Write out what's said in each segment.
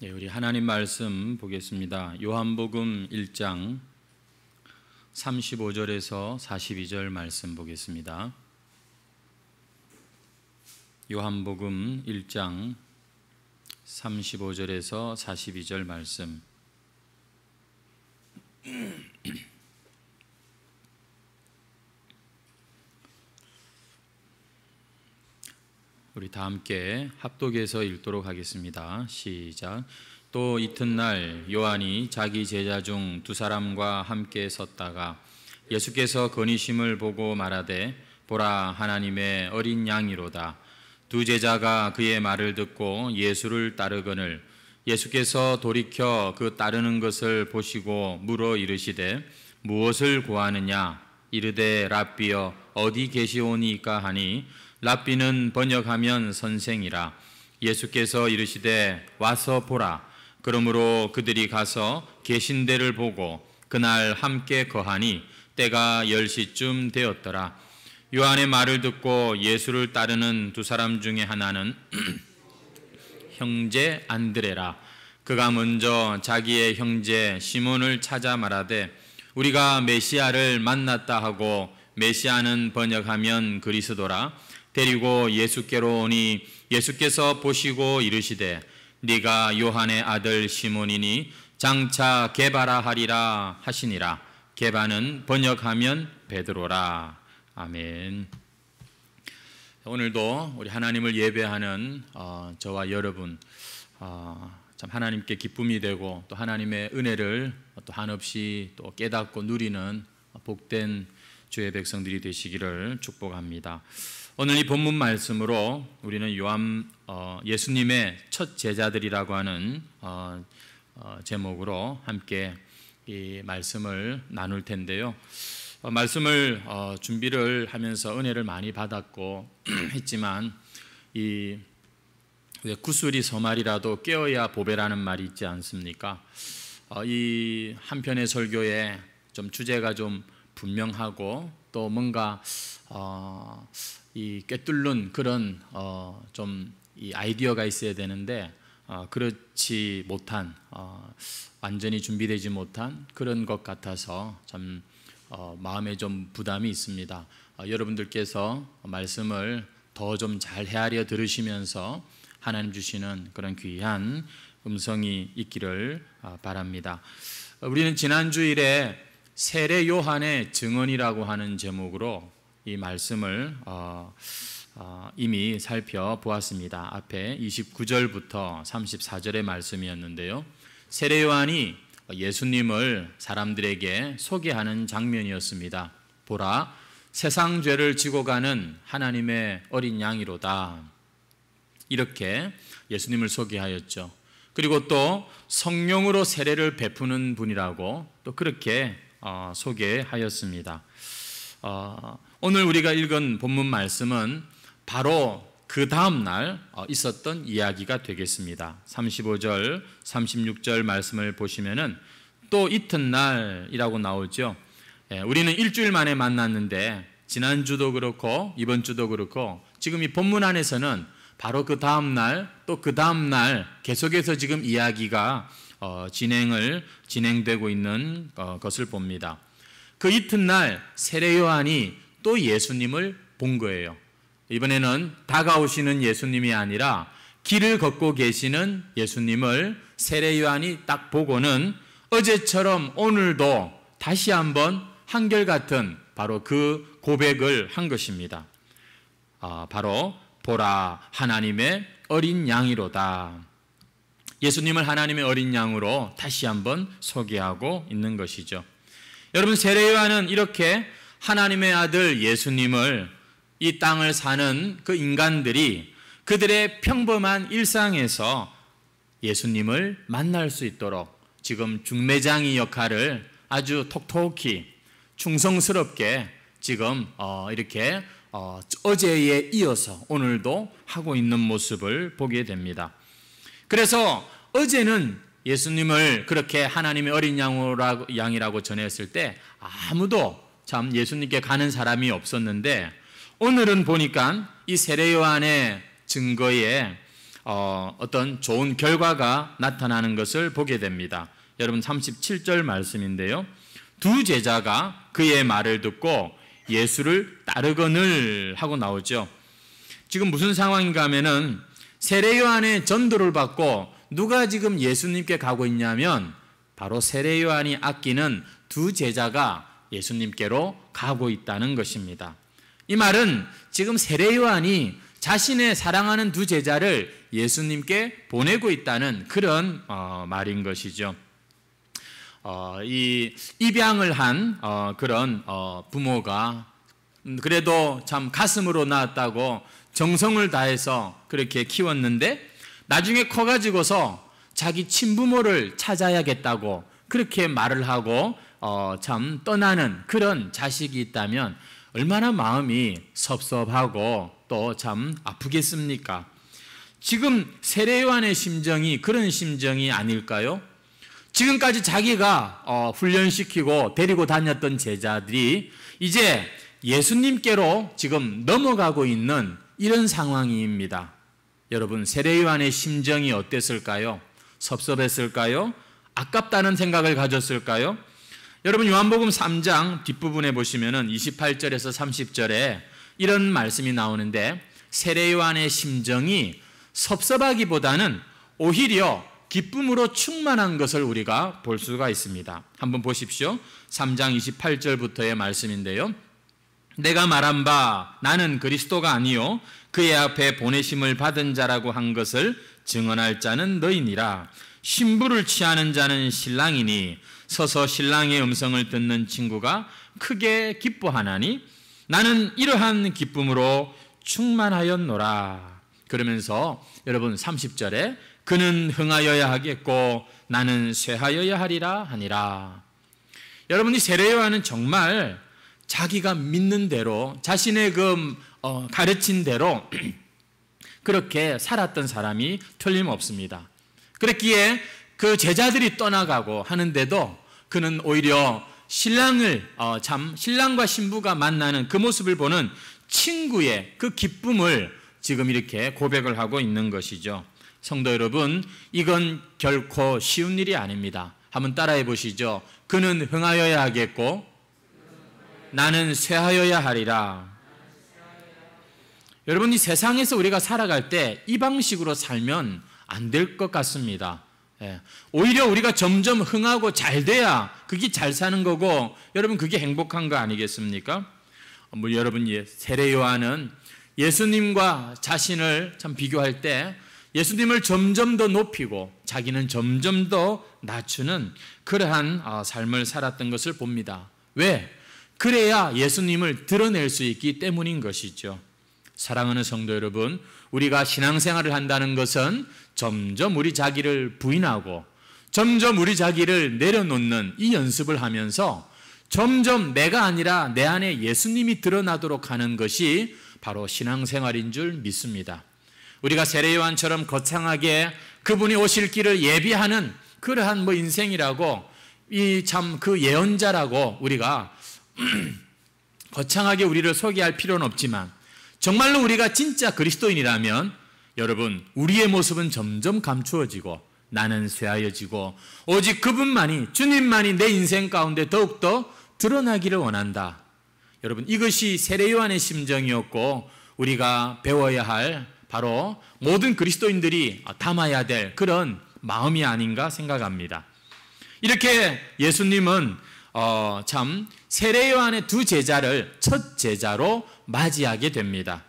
네, 우리 하나님 말씀 보겠습니다. 요한복음 1장 35절에서 42절 말씀 보겠습니다. 요한복음 1장 35절에서 42절 말씀. 우리 다 함께 합독해서 읽도록 하겠습니다. 시작. 또 이튿날 요한이 자기 제자 중 두 사람과 함께 섰다가 예수께서 건의심을 보고 말하되 보라 하나님의 어린 양이로다. 두 제자가 그의 말을 듣고 예수를 따르거늘 예수께서 돌이켜 그 따르는 것을 보시고 물어 이르시되 무엇을 구하느냐? 이르되 랍비여 어디 계시오니까 하니 랍비는 번역하면 선생이라. 예수께서 이르시되 와서 보라. 그러므로 그들이 가서 계신 데를 보고 그날 함께 거하니 때가 10시쯤 되었더라. 요한의 말을 듣고 예수를 따르는 두 사람 중에 하나는 형제 안드레라. 그가 먼저 자기의 형제 시몬을 찾아 말하되 우리가 메시아를 만났다 하고, 메시아는 번역하면 그리스도라. 데리고 예수께로 오니 예수께서 보시고 이르시되 네가 요한의 아들 시몬이니 장차 게바라 하리라 하시니라. 게바는 번역하면 베드로라. 아멘. 오늘도 우리 하나님을 예배하는 저와 여러분, 참 하나님께 기쁨이 되고 또 하나님의 은혜를 또 한없이 또 깨닫고 누리는 복된 주의 백성들이 되시기를 축복합니다. 오늘 이 본문 말씀으로 우리는 예수님의 첫 제자들이라고 하는 제목으로 함께 이 말씀을 나눌 텐데요. 말씀을 준비를 하면서 은혜를 많이 받았고 했지만 왜 구슬이 서말이라도 깨어야 보배라는 말이 있지 않습니까? 이 한편의 설교에 좀 주제가 좀 분명하고 또 뭔가 이 꿰뚫는 그런 좀 이 아이디어가 있어야 되는데 그렇지 못한, 완전히 준비되지 못한 그런 것 같아서 참 마음에 좀 부담이 있습니다. 여러분들께서 말씀을 더 좀 잘 헤아려 들으시면서 하나님 주시는 그런 귀한 음성이 있기를 바랍니다. 우리는 지난 주일에 세례 요한의 증언이라고 하는 제목으로 이 말씀을 이미 살펴보았습니다. 앞에 29절부터 34절의 말씀이었는데요. 세례 요한이 예수님을 사람들에게 소개하는 장면이었습니다. 보라, 세상 죄를 지고 가는 하나님의 어린 양이로다. 이렇게 예수님을 소개하였죠. 그리고 또 성령으로 세례를 베푸는 분이라고 또 그렇게 소개하였습니다. 오늘 우리가 읽은 본문 말씀은 바로 그 다음 날 있었던 이야기가 되겠습니다. 35절, 36절 말씀을 보시면은 또 이튿날이라고 나오죠. 우리는 일주일 만에 만났는데 지난주도 그렇고 이번 주도 그렇고 지금 이 본문 안에서는 바로 그 다음 날 또 그 다음 날 계속해서 지금 이야기가 진행되고 있는 것을 봅니다. 그 이튿날 세례 요한이 또 예수님을 본 거예요. 이번에는 다가오시는 예수님이 아니라 길을 걷고 계시는 예수님을 세례 요한이 딱 보고는 어제처럼 오늘도 다시 한번 한결같은 바로 그 고백을 한 것입니다. 바로 보라 하나님의 어린 양이로다. 예수님을 하나님의 어린 양으로 다시 한번 소개하고 있는 것이죠. 여러분, 세례 요한은 이렇게 하나님의 아들 예수님을 이 땅을 사는 그 인간들이 그들의 평범한 일상에서 예수님을 만날 수 있도록 지금 중매장이 역할을 아주 톡톡히 충성스럽게 지금 이렇게 어제에 이어서 오늘도 하고 있는 모습을 보게 됩니다. 그래서 어제는 예수님을 그렇게 하나님의 어린 양이라고 전했을 때 아무도 참 예수님께 가는 사람이 없었는데 오늘은 보니까 이 세례 요한의 증거에 어떤 좋은 결과가 나타나는 것을 보게 됩니다. 여러분 37절 말씀인데요. 두 제자가 그의 말을 듣고 예수를 따르거늘 하고 나오죠. 지금 무슨 상황인가 하면은 세례 요한의 전도를 받고 누가 지금 예수님께 가고 있냐면 바로 세례 요한이 아끼는 두 제자가 예수님께로 가고 있다는 것입니다. 이 말은 지금 세례 요한이 자신의 사랑하는 두 제자를 예수님께 보내고 있다는 그런 말인 것이죠. 이 입양을 한 그런 부모가 그래도 참 가슴으로 낳았다고 정성을 다해서 그렇게 키웠는데 나중에 커가지고서 자기 친부모를 찾아야겠다고 그렇게 말을 하고 참 떠나는 그런 자식이 있다면 얼마나 마음이 섭섭하고 또 참 아프겠습니까? 지금 세례 요한의 심정이 그런 심정이 아닐까요? 지금까지 자기가 훈련시키고 데리고 다녔던 제자들이 이제 예수님께로 지금 넘어가고 있는 이런 상황입니다. 여러분 세례 요한의 심정이 어땠을까요? 섭섭했을까요? 아깝다는 생각을 가졌을까요? 여러분 요한복음 3장 뒷부분에 보시면은 28절에서 30절에 이런 말씀이 나오는데 세례 요한의 심정이 섭섭하기보다는 오히려 기쁨으로 충만한 것을 우리가 볼 수가 있습니다. 한번 보십시오. 3장 28절부터의 말씀인데요. 내가 말한 바 나는 그리스도가 아니요 그의 앞에 보내심을 받은 자라고 한 것을 증언할 자는 너희니라. 신부를 취하는 자는 신랑이니 서서 신랑의 음성을 듣는 친구가 크게 기뻐하나니 나는 이러한 기쁨으로 충만하였노라. 그러면서 여러분 30절에 그는 흥하여야 하겠고 나는 쇠하여야 하리라 하니라. 여러분이 세례 요한은 정말 자기가 믿는 대로 자신의 가르친 대로 그렇게 살았던 사람이 틀림없습니다. 그랬기에 그 제자들이 떠나가고 하는데도 그는 오히려 신랑과 신부가 만나는 그 모습을 보는 친구의 그 기쁨을 지금 이렇게 고백을 하고 있는 것이죠. 성도 여러분, 이건 결코 쉬운 일이 아닙니다. 한번 따라해 보시죠. 그는 흥하여야 하겠고 나는 쇠하여야 하리라. 여러분, 이 세상에서 우리가 살아갈 때 이 방식으로 살면 안 될 것 같습니다. 오히려 우리가 점점 흥하고 잘 돼야 그게 잘 사는 거고 여러분 그게 행복한 거 아니겠습니까? 여러분 세례 요한은 예수님과 자신을 참 비교할 때 예수님을 점점 더 높이고 자기는 점점 더 낮추는 그러한 삶을 살았던 것을 봅니다. 왜? 그래야 예수님을 드러낼 수 있기 때문인 것이죠. 사랑하는 성도 여러분, 우리가 신앙생활을 한다는 것은 점점 우리 자기를 부인하고 점점 우리 자기를 내려놓는 이 연습을 하면서 점점 내가 아니라 내 안에 예수님이 드러나도록 하는 것이 바로 신앙생활인 줄 믿습니다. 우리가 세례 요한처럼 거창하게 그분이 오실 길을 예비하는 그러한 인생이라고 이 참 그 예언자라고 우리가 거창하게 우리를 소개할 필요는 없지만 정말로 우리가 진짜 그리스도인이라면 여러분 우리의 모습은 점점 감추어지고 나는 쇠하여지고 오직 그분만이 주님만이 내 인생 가운데 더욱더 드러나기를 원한다. 여러분 이것이 세례 요한의 심정이었고 우리가 배워야 할 바로 모든 그리스도인들이 담아야 될 그런 마음이 아닌가 생각합니다. 이렇게 예수님은 참 세례 요한의 두 제자를 첫 제자로 맞이하게 됩니다.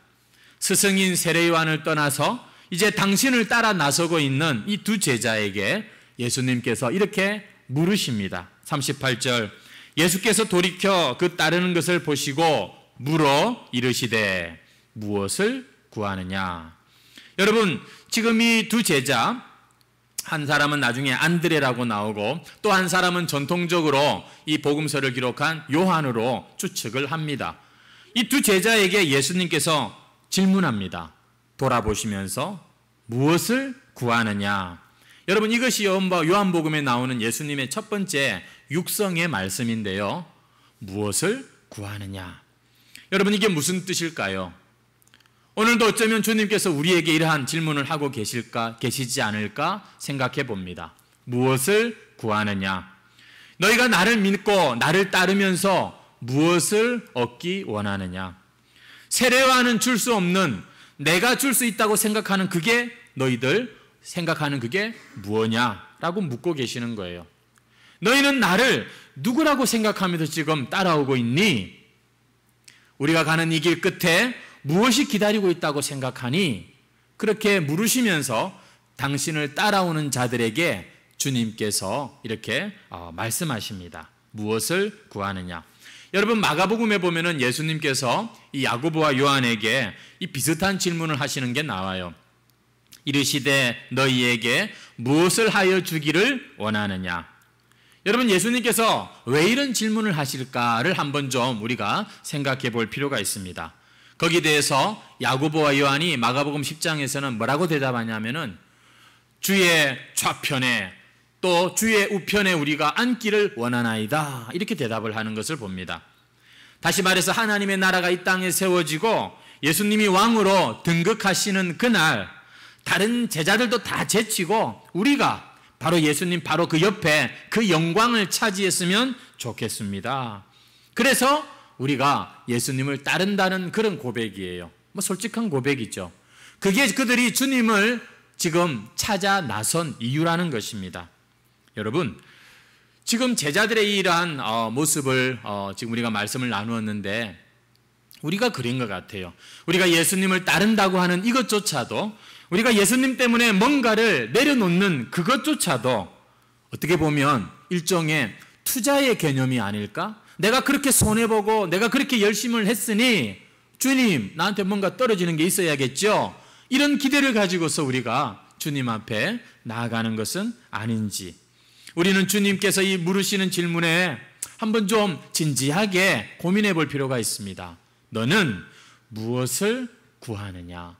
스승인 세례 요한을 떠나서 이제 당신을 따라 나서고 있는 이 두 제자에게 예수님께서 이렇게 물으십니다. 38절 예수께서 돌이켜 그 따르는 것을 보시고 물어 이르시되 무엇을 구하느냐. 여러분 지금 이 두 제자 한 사람은 나중에 안드레라고 나오고 또 한 사람은 전통적으로 이 복음서를 기록한 요한으로 추측을 합니다. 이 두 제자에게 예수님께서 질문합니다. 돌아보시면서 무엇을 구하느냐. 여러분 이것이 요한복음에 나오는 예수님의 첫 번째 육성의 말씀인데요. 무엇을 구하느냐. 여러분 이게 무슨 뜻일까요? 오늘도 어쩌면 주님께서 우리에게 이러한 질문을 하고 계시지 않을까 생각해 봅니다. 무엇을 구하느냐? 너희가 나를 믿고 나를 따르면서 무엇을 얻기 원하느냐? 세례요한은 줄 수 없는, 내가 줄 수 있다고 생각하는 그게, 너희들 생각하는 그게 무엇냐라고 묻고 계시는 거예요. 너희는 나를 누구라고 생각하면서 지금 따라오고 있니? 우리가 가는 이 길 끝에 무엇이 기다리고 있다고 생각하니? 그렇게 물으시면서 당신을 따라오는 자들에게 주님께서 이렇게 말씀하십니다. 무엇을 구하느냐? 여러분, 마가복음에 보면은 예수님께서 이 야고보와 요한에게 이 비슷한 질문을 하시는 게 나와요. 이르시되 너희에게 무엇을 하여 주기를 원하느냐? 여러분, 예수님께서 왜 이런 질문을 하실까를 한번 좀 우리가 생각해 볼 필요가 있습니다. 거기에 대해서 야고보와 요한이 마가복음 10장에서는 뭐라고 대답하냐면은 주의 좌편에 또 주의 우편에 우리가 앉기를 원하나이다, 이렇게 대답을 하는 것을 봅니다. 다시 말해서 하나님의 나라가 이 땅에 세워지고 예수님이 왕으로 등극하시는 그날 다른 제자들도 다 제치고 우리가 바로 예수님 바로 그 옆에 그 영광을 차지했으면 좋겠습니다. 그래서 우리가 예수님을 따른다는 그런 고백이에요. 솔직한 고백이죠. 그게 그들이 주님을 지금 찾아 나선 이유라는 것입니다. 여러분, 지금 제자들의 이러한 모습을 지금 우리가 말씀을 나누었는데 우리가 그런 것 같아요. 우리가 예수님을 따른다고 하는 이것조차도, 우리가 예수님 때문에 뭔가를 내려놓는 그것조차도 어떻게 보면 일종의 투자의 개념이 아닐까? 내가 그렇게 손해보고 내가 그렇게 열심을 했으니 주님 나한테 뭔가 떨어지는 게 있어야겠죠? 이런 기대를 가지고서 우리가 주님 앞에 나아가는 것은 아닌지, 우리는 주님께서 이 물으시는 질문에 한번 좀 진지하게 고민해 볼 필요가 있습니다. 너는 무엇을 구하느냐?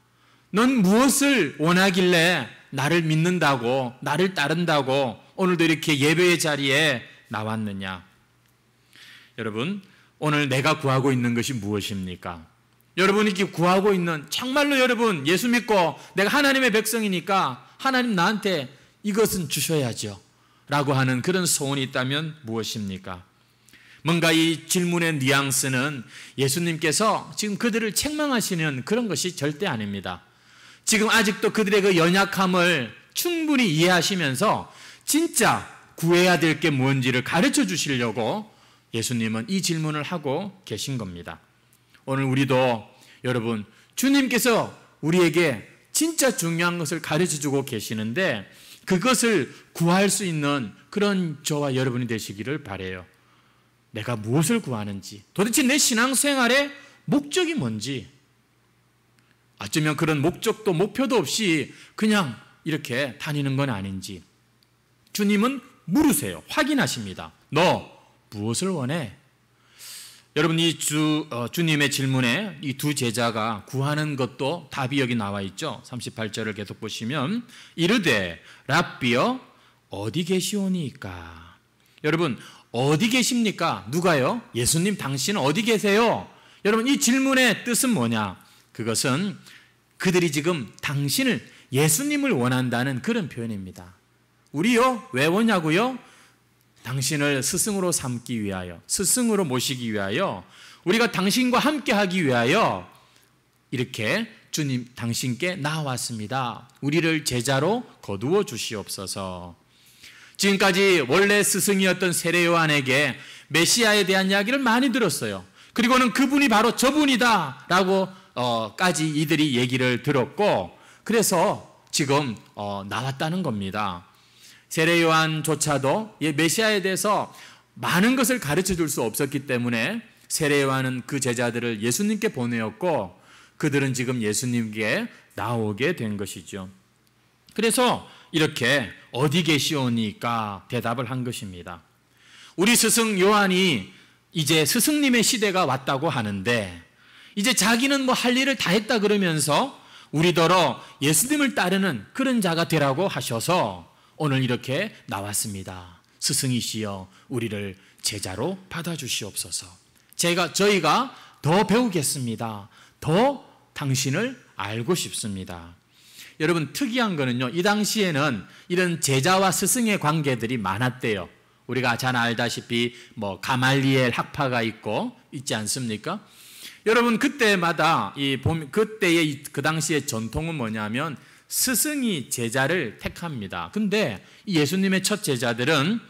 넌 무엇을 원하길래 나를 믿는다고, 나를 따른다고 오늘도 이렇게 예배의 자리에 나왔느냐? 여러분, 오늘 내가 구하고 있는 것이 무엇입니까? 여러분이 구하고 있는, 정말로 여러분 예수 믿고 내가 하나님의 백성이니까 하나님 나한테 이것은 주셔야죠 라고 하는 그런 소원이 있다면 무엇입니까? 뭔가 이 질문의 뉘앙스는 예수님께서 지금 그들을 책망하시는 그런 것이 절대 아닙니다. 지금 아직도 그들의 그 연약함을 충분히 이해하시면서 진짜 구해야 될 게 뭔지를 가르쳐 주시려고 예수님은 이 질문을 하고 계신 겁니다. 오늘 우리도 여러분, 주님께서 우리에게 진짜 중요한 것을 가르쳐 주고 계시는데 그것을 구할 수 있는 그런 저와 여러분이 되시기를 바라요. 내가 무엇을 구하는지, 도대체 내 신앙생활의 목적이 뭔지, 어쩌면 그런 목적도 목표도 없이 그냥 이렇게 다니는 건 아닌지 주님은 물으세요. 확인하십니다. 너 무엇을 원해? 여러분, 이 주님의 질문에 이 두 제자가 구하는 것도 답이 여기 나와 있죠. 38절을 계속 보시면 이르되 랍비여 어디 계시오니까? 여러분, 어디 계십니까? 누가요? 예수님 당신은 어디 계세요? 여러분, 이 질문의 뜻은 뭐냐? 그것은 그들이 지금 당신을, 예수님을 원한다는 그런 표현입니다. 우리요? 왜 오냐고요? 당신을 스승으로 삼기 위하여, 스승으로 모시기 위하여, 우리가 당신과 함께 하기 위하여 이렇게 주님 당신께 나왔습니다. 우리를 제자로 거두어 주시옵소서. 지금까지 원래 스승이었던 세례 요한에게 메시아에 대한 이야기를 많이 들었어요. 그리고는 그분이 바로 저분이다 라고 까지 이들이 얘기를 들었고, 그래서 지금 나왔다는 겁니다. 세례 요한조차도 메시아에 대해서 많은 것을 가르쳐 줄 수 없었기 때문에 세례 요한은 그 제자들을 예수님께 보내었고 그들은 지금 예수님께 나오게 된 것이죠. 그래서 이렇게 어디 계시오니까 대답을 한 것입니다. 우리 스승 요한이 이제 스승님의 시대가 왔다고 하는데 이제 자기는 뭐 할 일을 다 했다 그러면서 우리더러 예수님을 따르는 그런 자가 되라고 하셔서 오늘 이렇게 나왔습니다. 스승이시여 우리를 제자로 받아주시옵소서. 저희가 더 배우겠습니다. 더 당신을 알고 싶습니다. 여러분, 특이한 거는요, 이 당시에는 이런 제자와 스승의 관계들이 많았대요. 우리가 잘 알다시피 가말리엘 학파가 있지 않습니까? 여러분, 그때마다 그때의 그 당시의 전통은 뭐냐면 스승이 제자를 택합니다. 근데 예수님의 첫 제자들은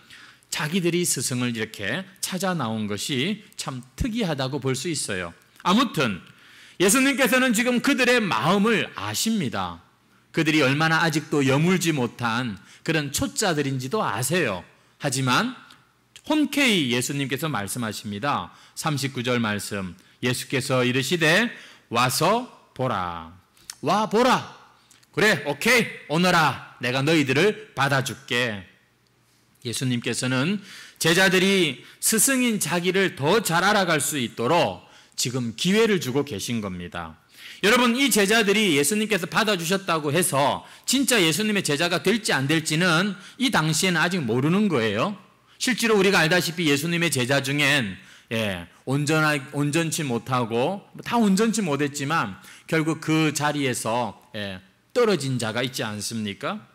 자기들이 스승을 이렇게 찾아 나온 것이 참 특이하다고 볼 수 있어요. 아무튼 예수님께서는 지금 그들의 마음을 아십니다. 그들이 얼마나 아직도 여물지 못한 그런 초짜들인지도 아세요. 하지만 흔쾌히 예수님께서 말씀하십니다. 39절 말씀, 예수께서 이르시되 와서 보라. 와 보라. 그래, 오케이, 오너라. 내가 너희들을 받아줄게. 예수님께서는 제자들이 스승인 자기를 더 잘 알아갈 수 있도록 지금 기회를 주고 계신 겁니다. 여러분, 이 제자들이 예수님께서 받아주셨다고 해서 진짜 예수님의 제자가 될지 안 될지는 이 당시에는 아직 모르는 거예요. 실제로 우리가 알다시피 예수님의 제자 중엔 온전치 못하고 다 온전치 못했지만 결국 그 자리에서 떨어진 자가 있지 않습니까?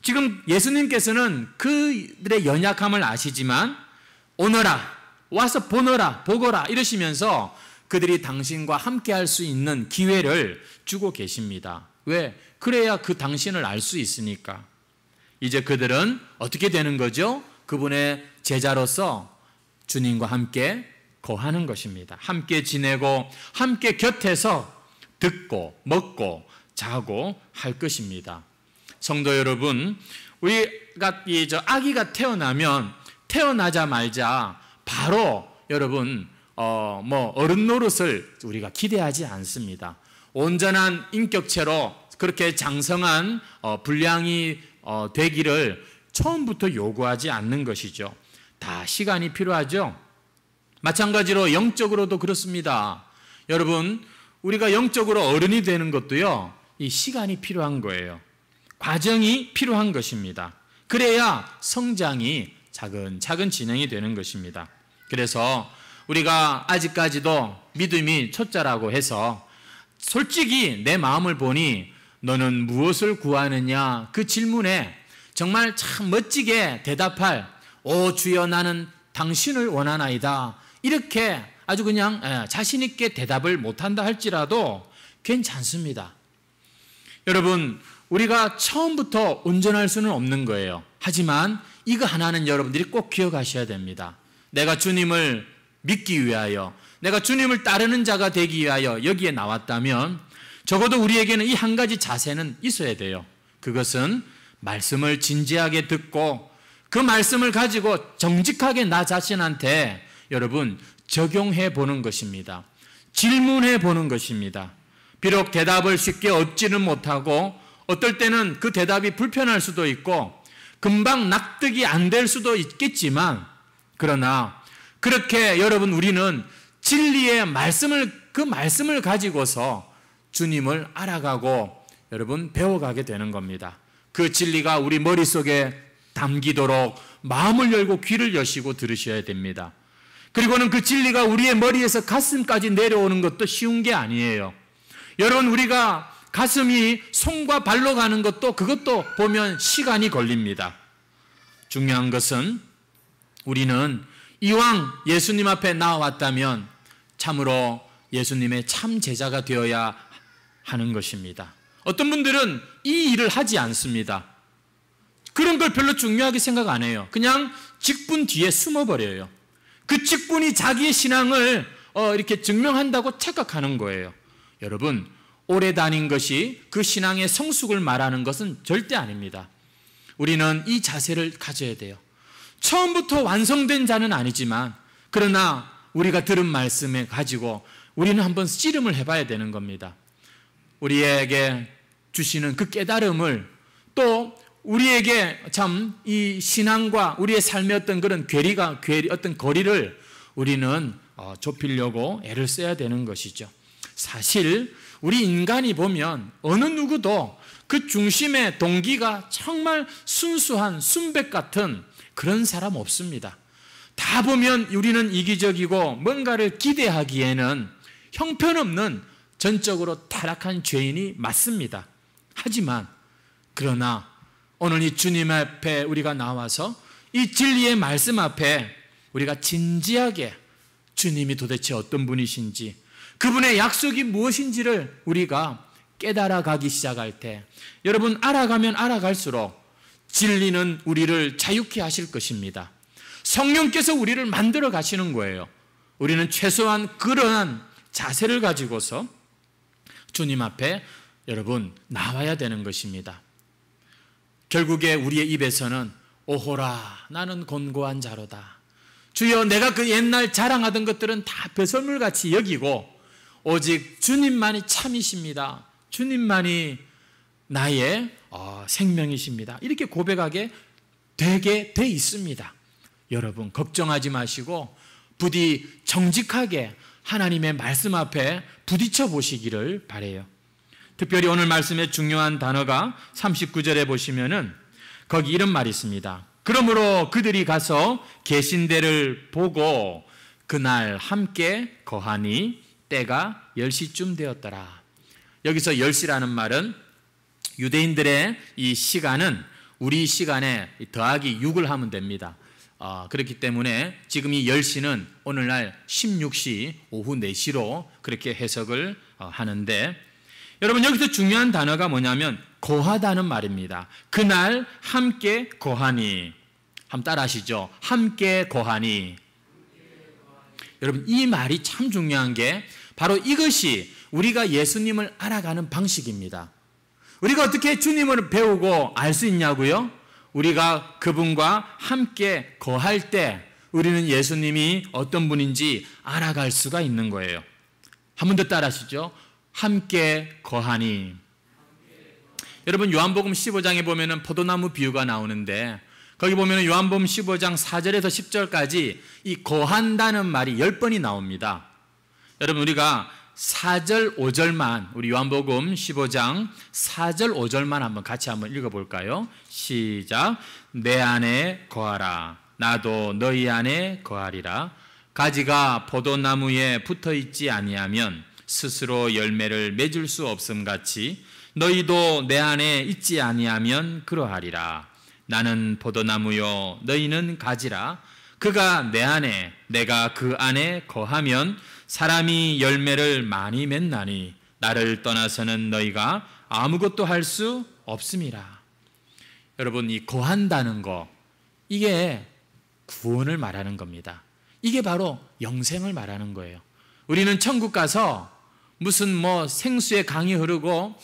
지금 예수님께서는 그들의 연약함을 아시지만 오너라, 와서 보너라, 보거라 이러시면서 그들이 당신과 함께 할 수 있는 기회를 주고 계십니다. 왜? 그래야 그 당신을 알 수 있으니까. 이제 그들은 어떻게 되는 거죠? 그분의 제자로서 주님과 함께 거하는 것입니다. 함께 지내고 함께 곁에서 듣고 먹고 자고 할 것입니다. 성도 여러분, 우리가 아기가 태어나면 태어나자마자 바로 여러분 어른 노릇을 우리가 기대하지 않습니다. 온전한 인격체로 그렇게 장성한 분량이 되기를 처음부터 요구하지 않는 것이죠. 다 시간이 필요하죠. 마찬가지로 영적으로도 그렇습니다. 여러분, 우리가 영적으로 어른이 되는 것도요, 이 시간이 필요한 거예요. 과정이 필요한 것입니다. 그래야 성장이 차근차근 진행이 되는 것입니다. 그래서 우리가 아직까지도 믿음이 초짜라고 해서 솔직히 내 마음을 보니 너는 무엇을 구하느냐 그 질문에 정말 참 멋지게 대답할 오 주여 나는 당신을 원하나이다 이렇게 아주 그냥 자신 있게 대답을 못한다 할지라도 괜찮습니다. 여러분, 우리가 처음부터 온전할 수는 없는 거예요. 하지만 이거 하나는 여러분들이 꼭 기억하셔야 됩니다. 내가 주님을 믿기 위하여, 내가 주님을 따르는 자가 되기 위하여 여기에 나왔다면 적어도 우리에게는 이 한 가지 자세는 있어야 돼요. 그것은 말씀을 진지하게 듣고 그 말씀을 가지고 정직하게 나 자신한테 여러분 적용해 보는 것입니다. 질문해 보는 것입니다. 비록 대답을 쉽게 얻지는 못하고 어떨 때는 그 대답이 불편할 수도 있고 금방 납득이 안 될 수도 있겠지만 그러나 그렇게 여러분 우리는 진리의 그 말씀을 가지고서 주님을 알아가고 여러분 배워가게 되는 겁니다. 그 진리가 우리 머릿속에 담기도록 마음을 열고 귀를 여시고 들으셔야 됩니다. 그리고는 그 진리가 우리의 머리에서 가슴까지 내려오는 것도 쉬운 게 아니에요. 여러분, 우리가 가슴이 손과 발로 가는 그것도 보면 시간이 걸립니다. 중요한 것은 우리는 이왕 예수님 앞에 나와왔다면 참으로 예수님의 참 제자가 되어야 하는 것입니다. 어떤 분들은 이 일을 하지 않습니다. 그런 걸 별로 중요하게 생각 안 해요. 그냥 직분 뒤에 숨어버려요. 그 직분이 자기의 신앙을 이렇게 증명한다고 착각하는 거예요. 여러분, 오래 다닌 것이 그 신앙의 성숙을 말하는 것은 절대 아닙니다. 우리는 이 자세를 가져야 돼요. 처음부터 완성된 자는 아니지만 그러나 우리가 들은 말씀에 가지고 우리는 한번 씨름을 해봐야 되는 겁니다. 우리에게 주시는 그 깨달음을 또 우리에게 참 이 신앙과 우리의 삶의 어떤 그런 어떤 거리를 우리는 좁히려고 애를 써야 되는 것이죠. 사실 우리 인간이 보면 어느 누구도 그 중심의 동기가 정말 순수한 순백 같은 그런 사람 없습니다. 다 보면 우리는 이기적이고 뭔가를 기대하기에는 형편없는 전적으로 타락한 죄인이 맞습니다. 하지만 그러나 오늘 이 주님 앞에 우리가 나와서 이 진리의 말씀 앞에 우리가 진지하게 주님이 도대체 어떤 분이신지, 그분의 약속이 무엇인지를 우리가 깨달아 가기 시작할 때, 여러분, 알아가면 알아갈수록 진리는 우리를 자유케 하실 것입니다. 성령께서 우리를 만들어 가시는 거예요. 우리는 최소한 그러한 자세를 가지고서 주님 앞에 여러분 나와야 되는 것입니다. 결국에 우리의 입에서는 오호라 나는 곤고한 자로다, 주여 내가 그 옛날 자랑하던 것들은 다 배설물같이 여기고 오직 주님만이 참이십니다, 주님만이 나의 생명이십니다, 이렇게 고백하게 되게 돼 있습니다. 여러분 걱정하지 마시고 부디 정직하게 하나님의 말씀 앞에 부딪혀 보시기를 바라요. 특별히 오늘 말씀의 중요한 단어가 39절에 보시면은 거기 이런 말이 있습니다. 그러므로 그들이 가서 계신 데를 보고 그날 함께 거하니 때가 10시쯤 되었더라. 여기서 10시라는 말은 유대인들의 이 시간은 우리 시간에 더하기 6을 하면 됩니다. 그렇기 때문에 지금 이 10시는 오늘날 16시 오후 4시로 그렇게 해석을 하는데, 여러분 여기서 중요한 단어가 뭐냐면 거하다는 말입니다. 그날 함께 거하니. 한번 따라 하시죠. 함께 거하니. 여러분 이 말이 참 중요한 게 바로 이것이 우리가 예수님을 알아가는 방식입니다. 우리가 어떻게 주님을 배우고 알 수 있냐고요? 우리가 그분과 함께 거할 때 우리는 예수님이 어떤 분인지 알아갈 수가 있는 거예요. 한 번 더 따라 하시죠. 함께 거하니. 여러분 요한복음 15장에 보면은 포도나무 비유가 나오는데, 거기 보면은 요한복음 15장 4절에서 10절까지 이 거한다는 말이 10번이 나옵니다. 여러분 우리가 4절 5절만, 우리 요한복음 15장 4절 5절만 한번 같이 한번 읽어볼까요? 시작. 내 안에 거하라, 나도 너희 안에 거하리라. 가지가 포도나무에 붙어있지 아니하면 스스로 열매를 맺을 수 없음같이 너희도 내 안에 있지 아니하면 그러하리라. 나는 포도나무요 너희는 가지라. 그가 내 안에 내가 그 안에 거하면 사람이 열매를 많이 맺나니 나를 떠나서는 너희가 아무것도 할 수 없음이라. 여러분 이 거한다는 거, 이게 구원을 말하는 겁니다. 이게 바로 영생을 말하는 거예요. 우리는 천국 가서 무슨 생수의 강이 흐르고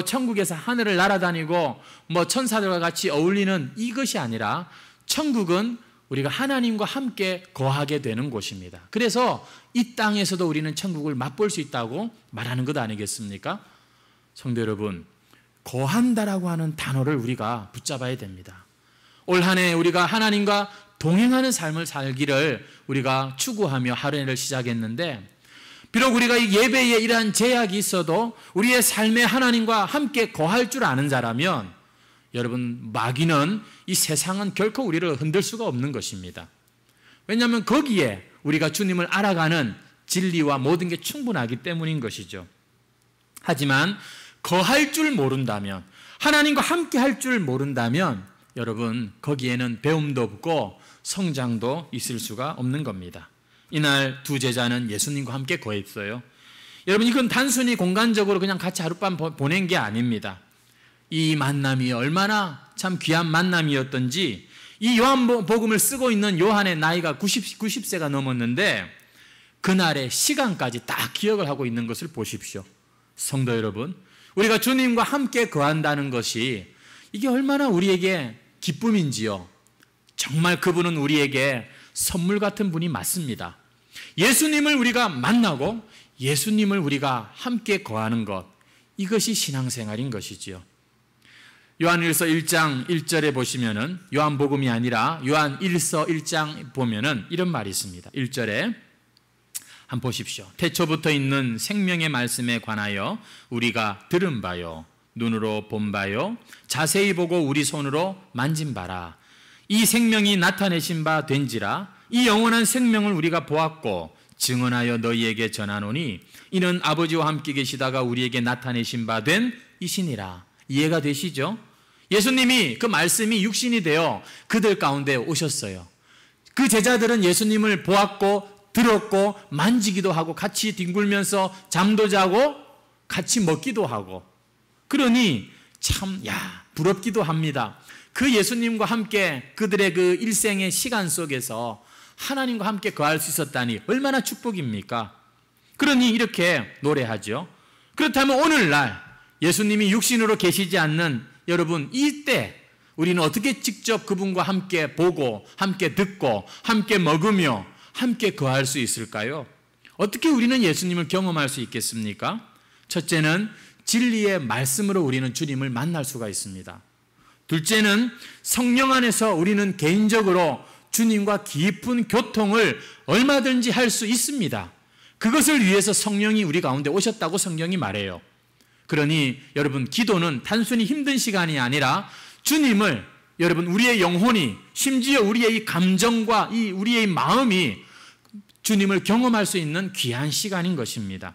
천국에서 하늘을 날아다니고 천사들과 같이 어울리는 이것이 아니라, 천국은 우리가 하나님과 함께 거하게 되는 곳입니다. 그래서 이 땅에서도 우리는 천국을 맛볼 수 있다고 말하는 것 아니겠습니까? 성도 여러분, 거한다라고 하는 단어를 우리가 붙잡아야 됩니다. 올 한 해 우리가 하나님과 동행하는 삶을 살기를 우리가 추구하며 하루를 시작했는데, 비록 우리가 이 예배에 이러한 제약이 있어도 우리의 삶에 하나님과 함께 거할 줄 아는 자라면, 여러분 마귀는, 이 세상은 결코 우리를 흔들 수가 없는 것입니다. 왜냐하면 거기에 우리가 주님을 알아가는 진리와 모든 게 충분하기 때문인 것이죠. 하지만 거할 줄 모른다면, 하나님과 함께 할 줄 모른다면 여러분 거기에는 배움도 없고 성장도 있을 수가 없는 겁니다. 이날 두 제자는 예수님과 함께 거했어요. 여러분 이건 단순히 공간적으로 그냥 같이 하룻밤 보낸 게 아닙니다. 이 만남이 얼마나 참 귀한 만남이었던지, 이 요한복음을 쓰고 있는 요한의 나이가 90세가 넘었는데 그날의 시간까지 다 기억을 하고 있는 것을 보십시오. 성도 여러분, 우리가 주님과 함께 거한다는 것이 이게 얼마나 우리에게 기쁨인지요. 정말 그분은 우리에게 선물 같은 분이 맞습니다. 예수님을 우리가 만나고 예수님을 우리가 함께 거하는 것, 이것이 신앙생활인 것이지요. 요한일서 1장 1절에 보시면은, 요한복음이 아니라 요한 1서 1장 보면은 이런 말이 있습니다. 1절에 한번 보십시오. 태초부터 있는 생명의 말씀에 관하여 우리가 들은 바요, 눈으로 본 바요, 자세히 보고 우리 손으로 만진 바라. 이 생명이 나타내신 바 된지라. 이 영원한 생명을 우리가 보았고 증언하여 너희에게 전하노니 이는 아버지와 함께 계시다가 우리에게 나타내신 바 된 이시니라. 이해가 되시죠? 예수님이 그 말씀이 육신이 되어 그들 가운데 오셨어요. 그 제자들은 예수님을 보았고 들었고 만지기도 하고 같이 뒹굴면서 잠도 자고 같이 먹기도 하고, 그러니 참 부럽기도 합니다. 그 예수님과 함께 그들의 그 일생의 시간 속에서 하나님과 함께 거할 수 있었다니 얼마나 축복입니까? 그러니 이렇게 노래하죠. 그렇다면 오늘날 예수님이 육신으로 계시지 않는 여러분, 이때 우리는 어떻게 직접 그분과 함께 보고 함께 듣고 함께 먹으며 함께 거할 수 있을까요? 어떻게 우리는 예수님을 경험할 수 있겠습니까? 첫째는 진리의 말씀으로 우리는 주님을 만날 수가 있습니다. 둘째는 성령 안에서 우리는 개인적으로 주님과 깊은 교통을 얼마든지 할 수 있습니다. 그것을 위해서 성령이 우리 가운데 오셨다고 성경이 말해요. 그러니 여러분, 기도는 단순히 힘든 시간이 아니라 주님을, 여러분, 우리의 영혼이, 심지어 우리의 이 감정과 우리의 마음이 주님을 경험할 수 있는 귀한 시간인 것입니다.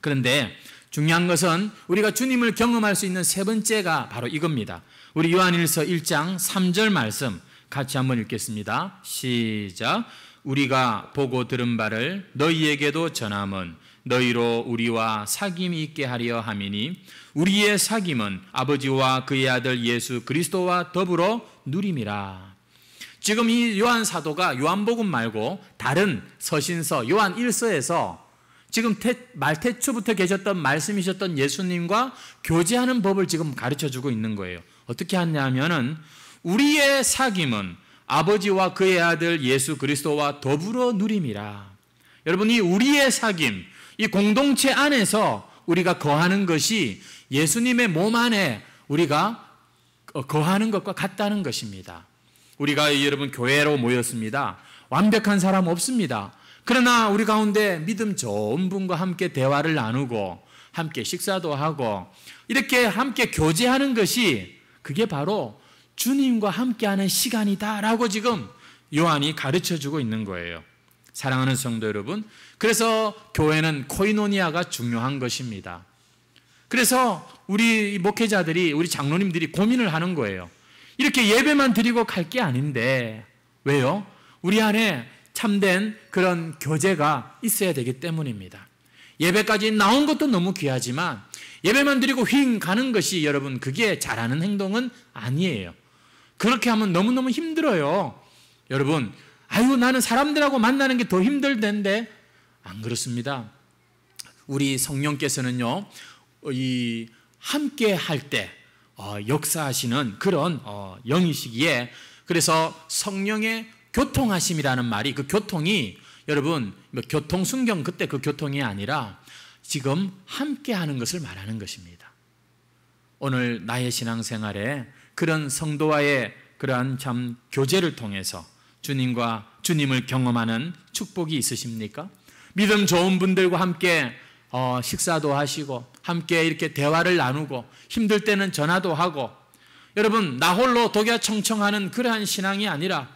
그런데 중요한 것은 우리가 주님을 경험할 수 있는 세 번째가 바로 이겁니다. 우리 요한일서 1장 3절 말씀 같이 한번 읽겠습니다. 시작. 우리가 보고 들은 바를 너희에게도 전함은 너희로 우리와 사귐이 있게 하려 함이니 우리의 사귐은 아버지와 그의 아들 예수 그리스도와 더불어 누림이라. 지금 이 요한 사도가 요한복음 말고 다른 서신서 요한 1서에서 지금 말태초부터 계셨던 말씀이셨던 예수님과 교제하는 법을 지금 가르쳐주고 있는 거예요. 어떻게 하냐면은 우리의 사귐은 아버지와 그의 아들 예수 그리스도와 더불어 누림이라. 여러분, 이 우리의 사귐, 이 공동체 안에서 우리가 거하는 것이 예수님의 몸 안에 우리가 거하는 것과 같다는 것입니다. 우리가 여러분 교회로 모였습니다. 완벽한 사람 없습니다. 그러나 우리 가운데 믿음 좋은 분과 함께 대화를 나누고 함께 식사도 하고 이렇게 함께 교제하는 것이 그게 바로 주님과 함께하는 시간이다라고 지금 요한이 가르쳐주고 있는 거예요. 사랑하는 성도 여러분, 그래서 교회는 코이노니아가 중요한 것입니다. 그래서 우리 목회자들이, 우리 장로님들이 고민을 하는 거예요. 이렇게 예배만 드리고 갈 게 아닌데 왜요? 우리 안에 참된 그런 교제가 있어야 되기 때문입니다. 예배까지 나온 것도 너무 귀하지만 예배만 드리고 휙 가는 것이 여러분 그게 잘하는 행동은 아니에요. 그렇게 하면 너무너무 힘들어요. 여러분, 나는 사람들하고 만나는 게 더 힘들던데 안 그렇습니다. 우리 성령께서는요, 이 함께 할 때 역사하시는 그런 영이시기에, 그래서 성령의 교통하심이라는 말이, 그 교통이 여러분 교통순경 그때 그 교통이 아니라 지금 함께 하는 것을 말하는 것입니다. 오늘 나의 신앙생활에 그런 성도와의 그러한 참 교제를 통해서 주님을 경험하는 축복이 있으십니까? 믿음 좋은 분들과 함께 식사도 하시고 함께 이렇게 대화를 나누고 힘들 때는 전화도 하고, 여러분 나 홀로 독야청청하는 그러한 신앙이 아니라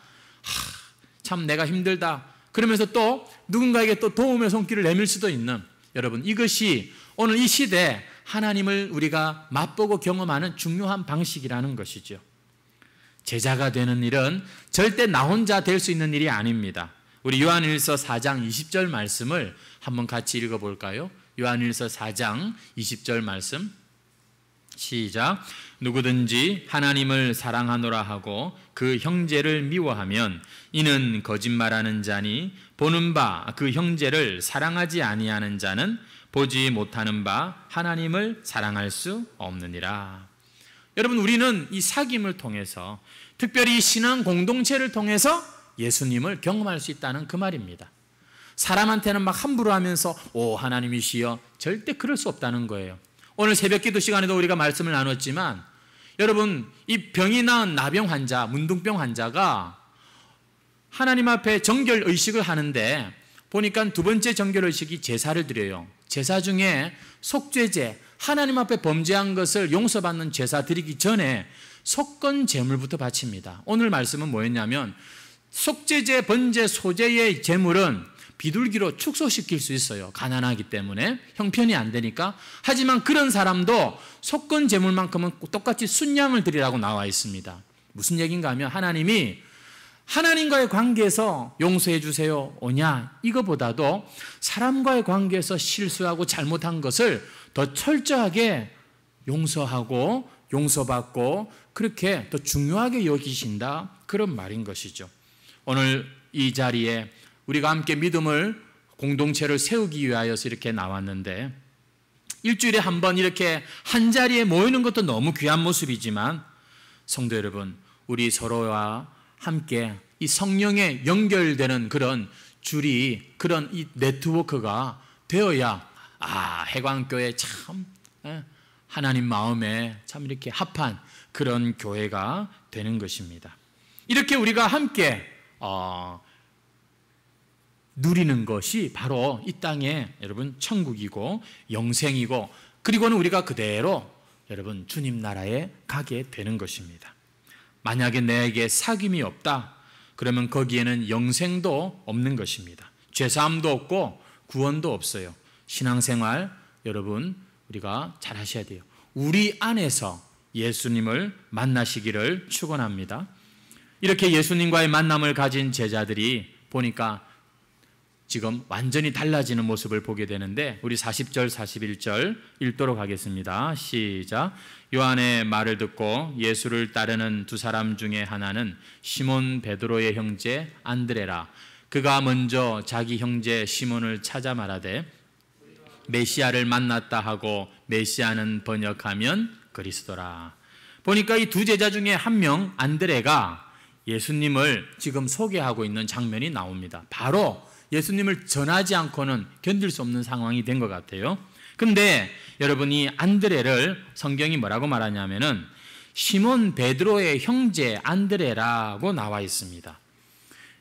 참 내가 힘들다 그러면서 또 누군가에게 또 도움의 손길을 내밀 수도 있는, 여러분 이것이 오늘 이 시대에 하나님을 우리가 맛보고 경험하는 중요한 방식이라는 것이죠. 제자가 되는 일은 절대 나 혼자 될 수 있는 일이 아닙니다. 우리 요한일서 4장 20절 말씀을 한번 같이 읽어볼까요? 요한일서 4장 20절 말씀 시작. 누구든지 하나님을 사랑하노라 하고 그 형제를 미워하면 이는 거짓말하는 자니 보는 바 그 형제를 사랑하지 아니하는 자는 보지 못하는 바 하나님을 사랑할 수 없느니라. 여러분, 우리는 이 사귐을 통해서, 특별히 신앙 공동체를 통해서 예수님을 경험할 수 있다는 그 말입니다. 사람한테는 막 함부로 하면서 오 하나님이시여, 절대 그럴 수 없다는 거예요. 오늘 새벽 기도 시간에도 우리가 말씀을 나눴지만 여러분, 이 병이 나은 나병 환자, 문둥병 환자가 하나님 앞에 정결 의식을 하는데 보니까 두 번째 정결 의식이 제사를 드려요. 제사 중에 속죄제, 하나님 앞에 범죄한 것을 용서받는 제사 드리기 전에 속건 제물부터 바칩니다. 오늘 말씀은 뭐였냐면 속죄제, 번제, 소제의 제물은 비둘기로 축소시킬 수 있어요. 가난하기 때문에 형편이 안 되니까. 하지만 그런 사람도 속건 제물만큼은 똑같이 순양을 드리라고 나와 있습니다. 무슨 얘기인가 하면 하나님이 하나님과의 관계에서 용서해 주세요 오냐, 이거보다도 사람과의 관계에서 실수하고 잘못한 것을 더 철저하게 용서하고 용서받고 그렇게 더 중요하게 여기신다, 그런 말인 것이죠. 오늘 이 자리에 우리가 함께 믿음을 공동체를 세우기 위하여서 이렇게 나왔는데, 일주일에 한 번 이렇게 한 자리에 모이는 것도 너무 귀한 모습이지만 성도 여러분, 우리 서로와 함께 이 성령에 연결되는 그런 줄이, 그런 이 네트워크가 되어야 해광교회 참 하나님 마음에 참 이렇게 합한 그런 교회가 되는 것입니다. 이렇게 우리가 함께 누리는 것이 바로 이 땅에 여러분 천국이고 영생이고, 그리고는 우리가 그대로 여러분 주님 나라에 가게 되는 것입니다. 만약에 내게 사귐이 없다 그러면 거기에는 영생도 없는 것입니다. 죄사함도 없고 구원도 없어요. 신앙생활 여러분 우리가 잘 하셔야 돼요. 우리 안에서 예수님을 만나시기를 축원합니다. 이렇게 예수님과의 만남을 가진 제자들이 보니까 지금 완전히 달라지는 모습을 보게 되는데, 우리 40절 41절 읽도록 하겠습니다. 시작. 요한의 말을 듣고 예수를 따르는 두 사람 중에 하나는 시몬 베드로의 형제 안드레라. 그가 먼저 자기 형제 시몬을 찾아 말하되 메시아를 만났다 하고, 메시아는 번역하면 그리스도라. 보니까 이 두 제자 중에 한 명 안드레가 예수님을 지금 소개하고 있는 장면이 나옵니다. 바로 예수님을 전하지 않고는 견딜 수 없는 상황이 된 것 같아요. 근데 여러분이 안드레를 성경이 뭐라고 말하냐면은 시몬 베드로의 형제 안드레라고 나와 있습니다.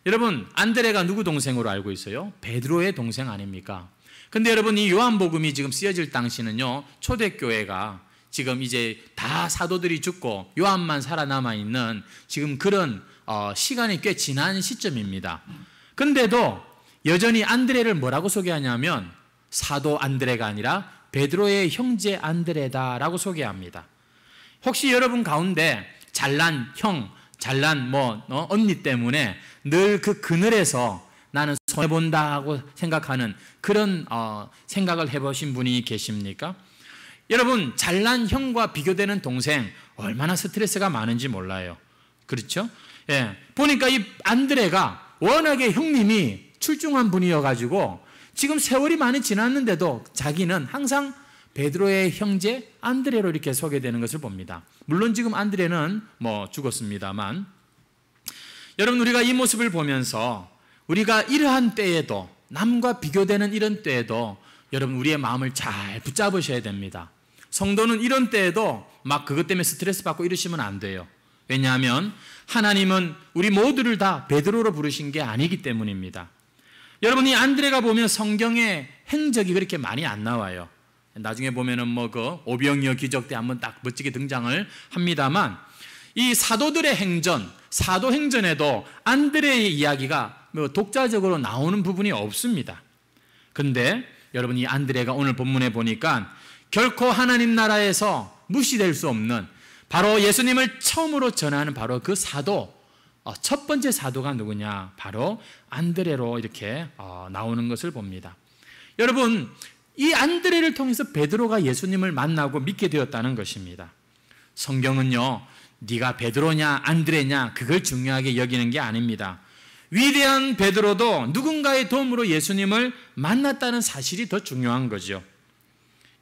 여러분, 안드레가 누구 동생으로 알고 있어요? 베드로의 동생 아닙니까? 근데 여러분, 이 요한복음이 지금 쓰여질 당시는요, 초대교회가 지금 이제 다 사도들이 죽고 요한만 살아남아 있는 지금 그런 시간이 꽤 지난 시점입니다. 근데도 여전히 안드레를 뭐라고 소개하냐면 사도 안드레가 아니라 베드로의 형제 안드레다라고 소개합니다. 혹시 여러분 가운데 잘난 형, 잘난 언니 때문에 늘 그 그늘에서 나는 손해본다고 생각하는 그런 생각을 해보신 분이 계십니까? 여러분, 잘난 형과 비교되는 동생 얼마나 스트레스가 많은지 몰라요. 그렇죠? 예. 보니까 이 안드레가 워낙에 형님이 출중한 분이어가지고 지금 세월이 많이 지났는데도 자기는 항상 베드로의 형제 안드레로 이렇게 소개되는 것을 봅니다. 물론 지금 안드레는 죽었습니다만, 여러분, 우리가 이 모습을 보면서 우리가 이러한 때에도, 남과 비교되는 이런 때에도 여러분 우리의 마음을 잘 붙잡으셔야 됩니다. 성도는 이런 때에도 막 그것 때문에 스트레스 받고 이러시면 안 돼요. 왜냐하면 하나님은 우리 모두를 다 베드로로 부르신 게 아니기 때문입니다. 여러분이 안드레가 보면 성경에 행적이 그렇게 많이 안 나와요. 나중에 보면은 그 오병이어 기적 때 한번 딱 멋지게 등장을 합니다만, 이 사도들의 행전, 사도행전에도 안드레의 이야기가 독자적으로 나오는 부분이 없습니다. 근데 여러분, 이 안드레가 오늘 본문에 보니까 결코 하나님 나라에서 무시될 수 없는, 바로 예수님을 처음으로 전하는 바로 그 사도, 첫 번째 사도가 누구냐? 바로 안드레로 이렇게 나오는 것을 봅니다. 여러분, 이 안드레를 통해서 베드로가 예수님을 만나고 믿게 되었다는 것입니다. 성경은요, 네가 베드로냐 안드레냐 그걸 중요하게 여기는 게 아닙니다. 위대한 베드로도 누군가의 도움으로 예수님을 만났다는 사실이 더 중요한 거죠.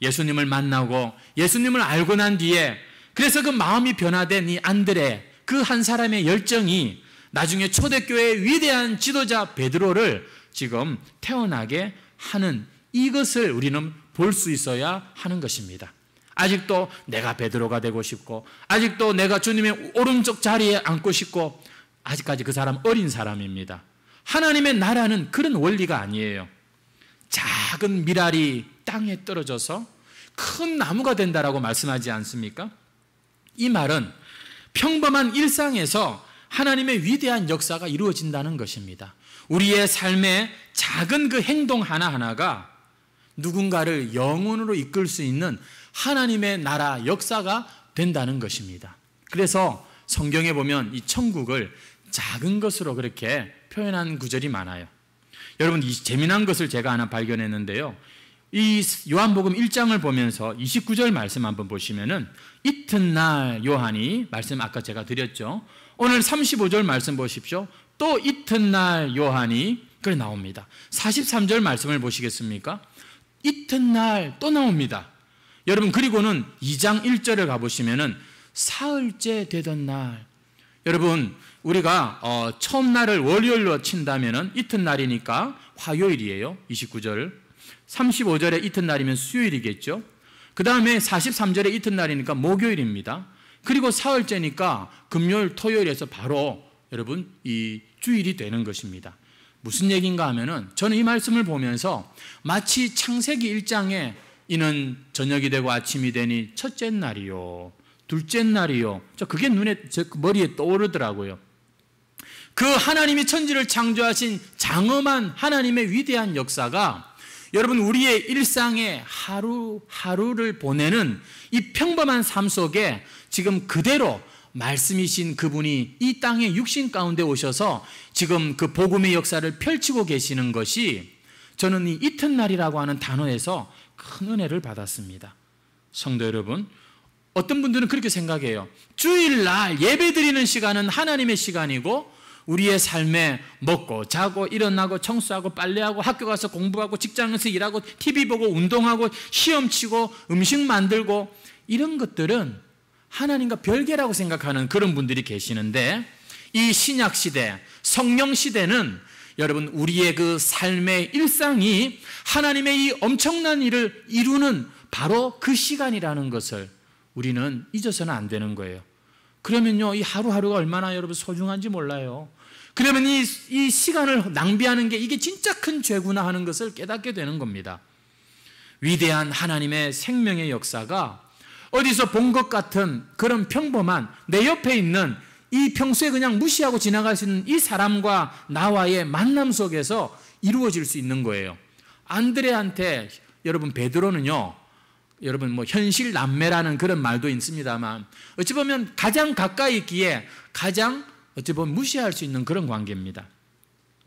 예수님을 만나고 예수님을 알고 난 뒤에, 그래서 그 마음이 변화된 이 안드레, 그 한 사람의 열정이 나중에 초대교회의 위대한 지도자 베드로를 지금 태어나게 하는, 이것을 우리는 볼 수 있어야 하는 것입니다. 아직도 내가 베드로가 되고 싶고, 아직도 내가 주님의 오른쪽 자리에 앉고 싶고, 아직까지 그 사람 어린 사람입니다. 하나님의 나라는 그런 원리가 아니에요. 작은 밀알이 땅에 떨어져서 큰 나무가 된다라고 말씀하지 않습니까? 이 말은 평범한 일상에서 하나님의 위대한 역사가 이루어진다는 것입니다. 우리의 삶의 작은 그 행동 하나하나가 누군가를 영원으로 이끌 수 있는 하나님의 나라 역사가 된다는 것입니다. 그래서 성경에 보면 이 천국을 작은 것으로 그렇게 표현한 구절이 많아요. 여러분, 이 재미난 것을 제가 하나 발견했는데요. 이 요한복음 1장을 보면서 29절 말씀 한번 보시면은 이튿날 요한이 말씀 아까 제가 드렸죠. 오늘 35절 말씀 보십시오. 또 이튿날 요한이 그래 나옵니다. 43절 말씀을 보시겠습니까? 이튿날 또 나옵니다. 여러분, 그리고는 2장 1절을 가보시면은 사흘째 되던 날. 여러분, 우리가 처음 날을 월요일로 친다면은 이튿날이니까 화요일이에요. 29절. 35절에 이튿날이면 수요일이겠죠. 그 다음에 43절에 이튿날이니까 목요일입니다. 그리고 사흘째니까 금요일, 토요일에서 바로 여러분 이 주일이 되는 것입니다. 무슨 얘기인가 하면은 저는 이 말씀을 보면서 마치 창세기 1장에 이는 저녁이 되고 아침이 되니 첫째 날이요, 둘째 날이요. 그게 제 머리에 떠오르더라고요. 그 하나님이 천지를 창조하신 장엄한 하나님의 위대한 역사가 여러분 우리의 일상의 하루하루를 보내는 이 평범한 삶 속에 지금 그대로 말씀이신 그분이 이 땅의 육신 가운데 오셔서 지금 그 복음의 역사를 펼치고 계시는 것이 저는 이 이튿날이라고 하는 단어에서 큰 은혜를 받았습니다. 성도 여러분, 어떤 분들은 그렇게 생각해요. 주일날 예배드리는 시간은 하나님의 시간이고 우리의 삶에 먹고 자고 일어나고 청소하고 빨래하고 학교 가서 공부하고 직장에서 일하고 TV 보고 운동하고 시험 치고 음식 만들고 이런 것들은 하나님과 별개라고 생각하는 그런 분들이 계시는데 이 신약 시대, 성령 시대는 여러분 우리의 그 삶의 일상이 하나님의 이 엄청난 일을 이루는 바로 그 시간이라는 것을 우리는 잊어서는 안 되는 거예요. 그러면요, 이 하루하루가 얼마나 여러분 소중한지 몰라요. 그러면 이 시간을 낭비하는 게 이게 진짜 큰 죄구나 하는 것을 깨닫게 되는 겁니다. 위대한 하나님의 생명의 역사가 어디서 본 것 같은 그런 평범한 내 옆에 있는 이 평소에 그냥 무시하고 지나갈 수 있는 이 사람과 나와의 만남 속에서 이루어질 수 있는 거예요. 안드레한테 여러분 베드로는요, 여러분 뭐 현실 남매라는 그런 말도 있습니다만 어찌 보면 가장 가까이 있기에 가장 어찌 보면 무시할 수 있는 그런 관계입니다.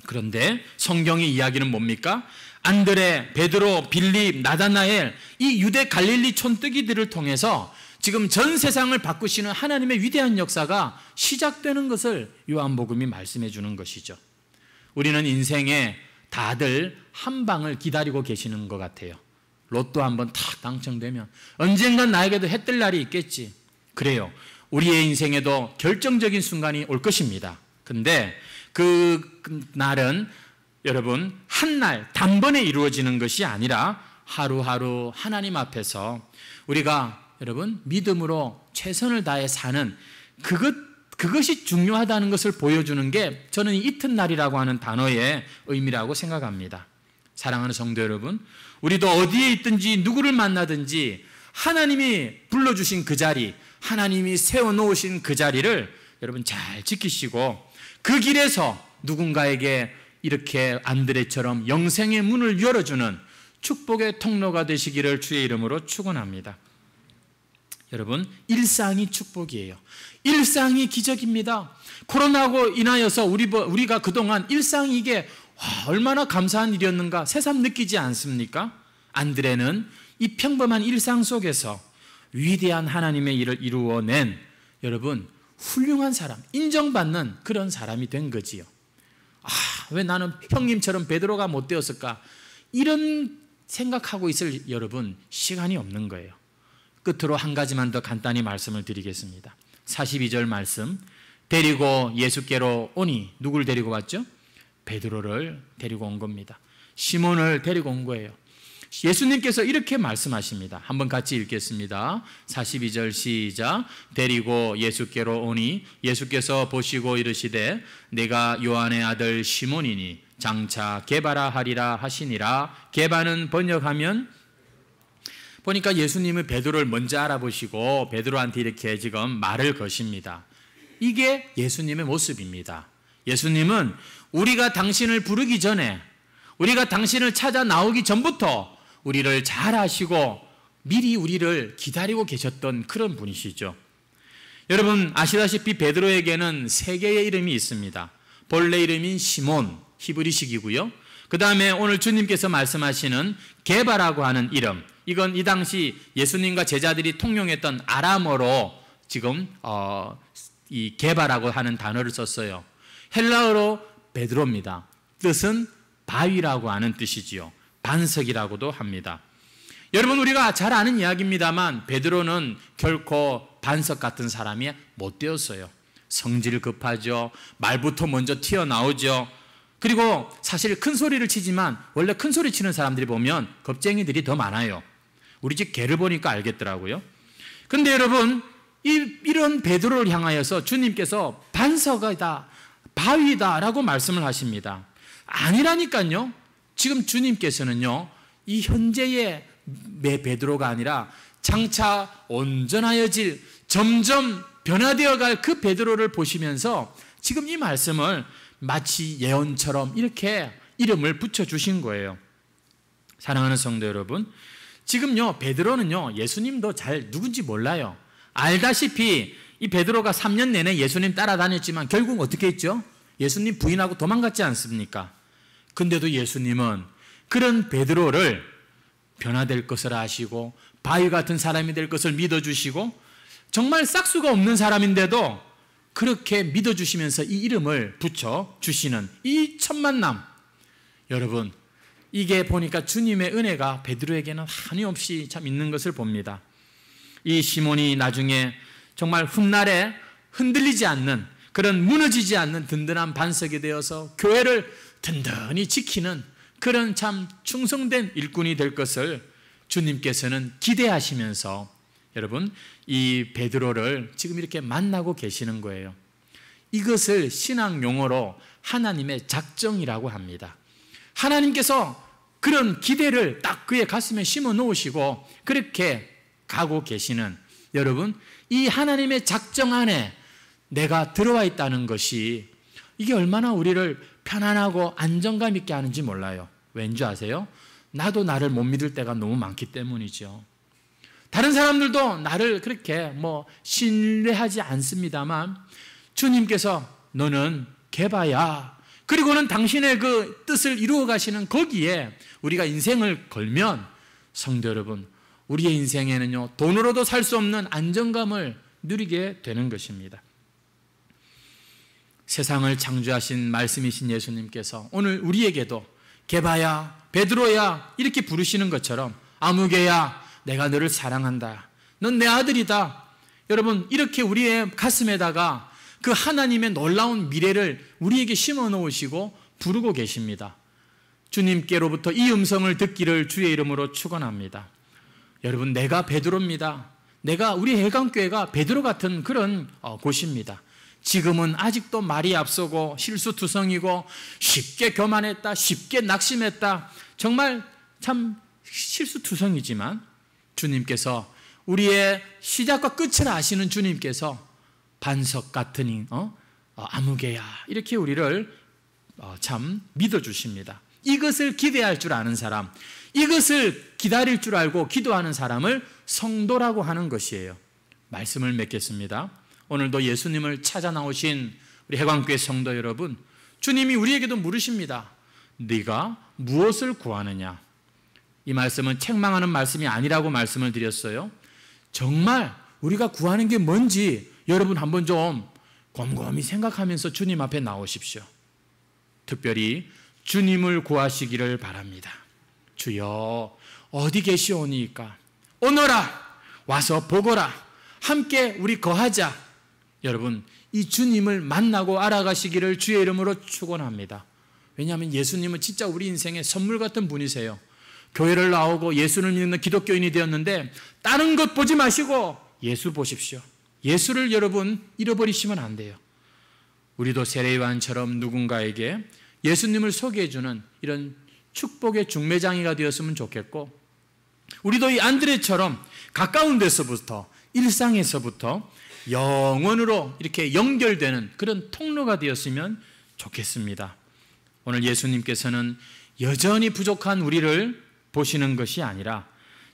그런데 성경의 이야기는 뭡니까? 안드레, 베드로, 빌립, 나다나엘 이 유대 갈릴리 촌뜨기들을 통해서 지금 전 세상을 바꾸시는 하나님의 위대한 역사가 시작되는 것을 요한복음이 말씀해 주는 것이죠. 우리는 인생에 다들 한 방을 기다리고 계시는 것 같아요. 로또 한번 탁 당첨되면 언젠간 나에게도 해 뜰 날이 있겠지. 그래요. 우리의 인생에도 결정적인 순간이 올 것입니다. 근데 그 날은 여러분 한 날 단번에 이루어지는 것이 아니라 하루하루 하나님 앞에서 우리가 여러분 믿음으로 최선을 다해 사는 그것이 중요하다는 것을 보여주는 게 저는 이튿날이라고 하는 단어의 의미라고 생각합니다. 사랑하는 성도 여러분, 우리도 어디에 있든지 누구를 만나든지 하나님이 불러주신 그 자리, 하나님이 세워놓으신 그 자리를 여러분 잘 지키시고 그 길에서 누군가에게 이렇게 안드레처럼 영생의 문을 열어주는 축복의 통로가 되시기를 주의 이름으로 축원합니다. 여러분, 일상이 축복이에요. 일상이 기적입니다. 코로나로 인하여서 우리가 그동안 일상이 이게 얼마나 감사한 일이었는가 새삼 느끼지 않습니까? 안드레는 이 평범한 일상 속에서 위대한 하나님의 일을 이루어낸 여러분 훌륭한 사람, 인정받는 그런 사람이 된 거지요. 왜 나는 형님처럼 베드로가 못 되었을까? 이런 생각하고 있을 여러분 시간이 없는 거예요. 끝으로 한 가지만 더 간단히 말씀을 드리겠습니다. 42절 말씀, 데리고 예수께로 오니 누굴 데리고 왔죠? 베드로를 데리고 온 겁니다. 시몬을 데리고 온 거예요. 예수님께서 이렇게 말씀하십니다. 한번 같이 읽겠습니다. 42절 시작. 데리고 예수께로 오니 예수께서 보시고 이르시되 내가 요한의 아들 시몬이니 장차 게바라 하리라 하시니라. 게바는 번역하면 보니까 예수님은 베드로를 먼저 알아보시고 베드로한테 이렇게 지금 말을 거십니다. 이게 예수님의 모습입니다. 예수님은 우리가 당신을 부르기 전에, 우리가 당신을 찾아 나오기 전부터 우리를 잘 아시고 미리 우리를 기다리고 계셨던 그런 분이시죠. 여러분 아시다시피 베드로에게는 세 개의 이름이 있습니다. 본래 이름인 시몬, 히브리식이고요. 그 다음에 오늘 주님께서 말씀하시는 게바라고 하는 이름, 이건 이 당시 예수님과 제자들이 통용했던 아람어로 지금 이 게바라고 하는 단어를 썼어요. 헬라어로 베드로입니다. 뜻은 바위라고 하는 뜻이지요. 반석이라고도 합니다. 여러분 우리가 잘 아는 이야기입니다만 베드로는 결코 반석 같은 사람이 못 되었어요. 성질 급하죠. 말부터 먼저 튀어나오죠. 그리고 사실 큰 소리를 치지만 원래 큰 소리 치는 사람들이 보면 겁쟁이들이 더 많아요. 우리 집 개를 보니까 알겠더라고요. 근데 여러분 이런 베드로를 향하여서 주님께서 반석이다, 바위다 라고 말씀을 하십니다. 아니라니까요. 지금 주님께서는요 이 현재의 베드로가 아니라 장차 온전하여질, 점점 변화되어 갈 그 베드로를 보시면서 지금 이 말씀을 마치 예언처럼 이렇게 이름을 붙여주신 거예요. 사랑하는 성도 여러분, 지금요 베드로는요 예수님도 잘 누군지 몰라요. 알다시피 이 베드로가 3년 내내 예수님 따라다녔지만 결국 어떻게 했죠? 예수님 부인하고 도망갔지 않습니까? 근데도 예수님은 그런 베드로를 변화될 것을 아시고 바위 같은 사람이 될 것을 믿어주시고 정말 싹수가 없는 사람인데도 그렇게 믿어주시면서 이 이름을 붙여주시는 이 첫 만남, 여러분 이게 보니까 주님의 은혜가 베드로에게는 한이없이 참 있는 것을 봅니다. 이 시몬이 나중에 정말 훗날에 흔들리지 않는, 그런 무너지지 않는 든든한 반석이 되어서 교회를 든든히 지키는 그런 참 충성된 일꾼이 될 것을 주님께서는 기대하시면서 여러분 이 베드로를 지금 이렇게 만나고 계시는 거예요. 이것을 신앙 용어로 하나님의 작정이라고 합니다. 하나님께서 그런 기대를 딱 그의 가슴에 심어 놓으시고 그렇게 가고 계시는, 여러분 이 하나님의 작정 안에 내가 들어와 있다는 것이 이게 얼마나 우리를 편안하고 안정감 있게 하는지 몰라요. 왠지 아세요? 나도 나를 못 믿을 때가 너무 많기 때문이죠. 다른 사람들도 나를 그렇게 신뢰하지 않습니다만 주님께서 너는 게바야, 그리고는 당신의 그 뜻을 이루어 가시는 거기에 우리가 인생을 걸면 성도 여러분, 우리의 인생에는요 돈으로도 살 수 없는 안정감을 누리게 되는 것입니다. 세상을 창조하신 말씀이신 예수님께서 오늘 우리에게도 게바야, 베드로야 이렇게 부르시는 것처럼 아무개야, 내가 너를 사랑한다, 넌 내 아들이다, 여러분 이렇게 우리의 가슴에다가 그 하나님의 놀라운 미래를 우리에게 심어 놓으시고 부르고 계십니다. 주님께로부터 이 음성을 듣기를 주의 이름으로 축원합니다. 여러분 내가 베드로입니다. 우리 해강교회가 베드로 같은 그런 곳입니다. 지금은 아직도 말이 앞서고 실수투성이고 쉽게 교만했다, 쉽게 낙심했다, 정말 참 실수투성이지만 주님께서 우리의 시작과 끝을 아시는 주님께서 반석 같으니 아무개야 이렇게 우리를 참 믿어주십니다. 이것을 기대할 줄 아는 사람, 이것을 기다릴 줄 알고 기도하는 사람을 성도라고 하는 것이에요. 말씀을 맺겠습니다. 오늘도 예수님을 찾아 나오신 우리 해광교회 성도 여러분, 주님이 우리에게도 물으십니다. 네가 무엇을 구하느냐? 이 말씀은 책망하는 말씀이 아니라고 말씀을 드렸어요. 정말 우리가 구하는 게 뭔지 여러분 한번 좀 곰곰이 생각하면서 주님 앞에 나오십시오. 특별히 주님을 구하시기를 바랍니다. 주여 어디 계시오니까 오너라, 와서 보거라, 함께 우리 거하자. 여러분 이 주님을 만나고 알아가시기를 주의 이름으로 축원합니다. 왜냐하면 예수님은 진짜 우리 인생의 선물 같은 분이세요. 교회를 나오고 예수를 믿는 기독교인이 되었는데 다른 것 보지 마시고 예수 보십시오. 예수를 여러분 잃어버리시면 안 돼요. 우리도 세례요한처럼 누군가에게 예수님을 소개해주는 이런 축복의 중매장이가 되었으면 좋겠고, 우리도 이 안드레처럼 가까운 데서부터, 일상에서부터 영원으로 이렇게 연결되는 그런 통로가 되었으면 좋겠습니다. 오늘 예수님께서는 여전히 부족한 우리를 보시는 것이 아니라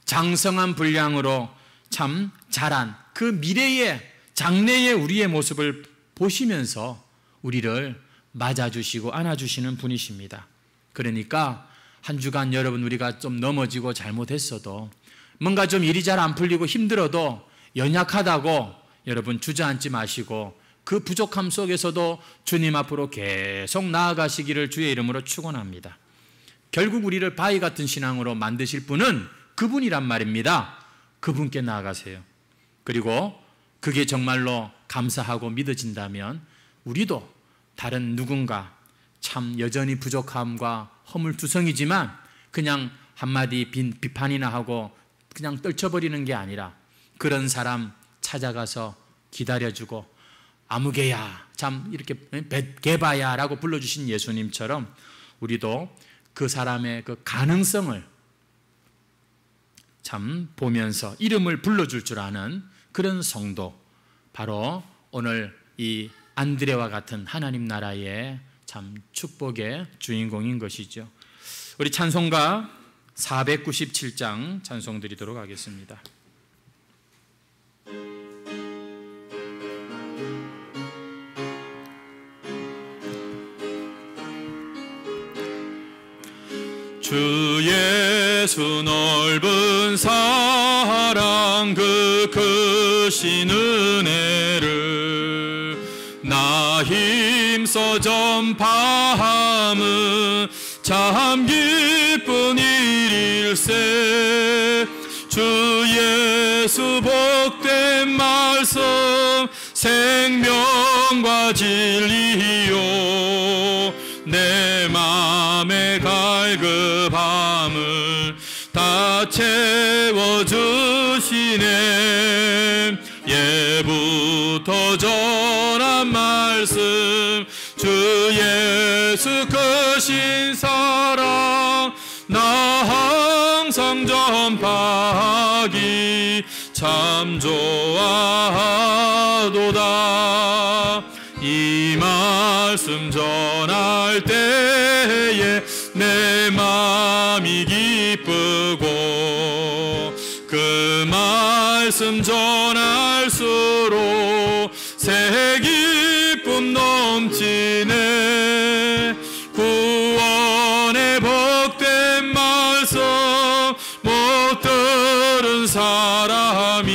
장성한 분량으로 참 자란 그 미래의 장래의 우리의 모습을 보시면서 우리를 맞아주시고 안아주시는 분이십니다. 그러니까 한 주간 여러분 우리가 좀 넘어지고 잘못했어도 뭔가 좀 일이 잘 안 풀리고 힘들어도 연약하다고 여러분 주저앉지 마시고 그 부족함 속에서도 주님 앞으로 계속 나아가시기를 주의 이름으로 축원합니다. 결국 우리를 바위 같은 신앙으로 만드실 분은 그분이란 말입니다. 그분께 나아가세요. 그리고 그게 정말로 감사하고 믿어진다면 우리도 다른 누군가 참 여전히 부족함과 허물투성이지만 그냥 한마디 비판이나 하고 그냥 떨쳐버리는 게 아니라 그런 사람 찾아가서 기다려주고 아무개야 참 이렇게 개바야 라고 불러주신 예수님처럼 우리도 그 사람의 그 가능성을 참 보면서 이름을 불러줄 줄 아는 그런 성도, 바로 오늘 이 안드레와 같은 하나님 나라의 참 축복의 주인공인 것이죠. 우리 찬송가 497장 찬송 드리도록 하겠습니다. 주 예수 넓은 사랑 그 크신 은혜를 나 힘써 전파함은 참 기쁜 일일세. 주 예수 복된 말씀 생명과 진리요 내 맘의 갈급함을 다 채워주시네. 예부터 전한 말씀 주 예수 크신 사랑 나 항상 전파하기 참 좋아하도다. 이 말씀 전할 때에 내 맘이 기쁘고 그 말씀 전할수록 새 기쁨 넘치네. 구원의 복된 말씀 못 들은 사람이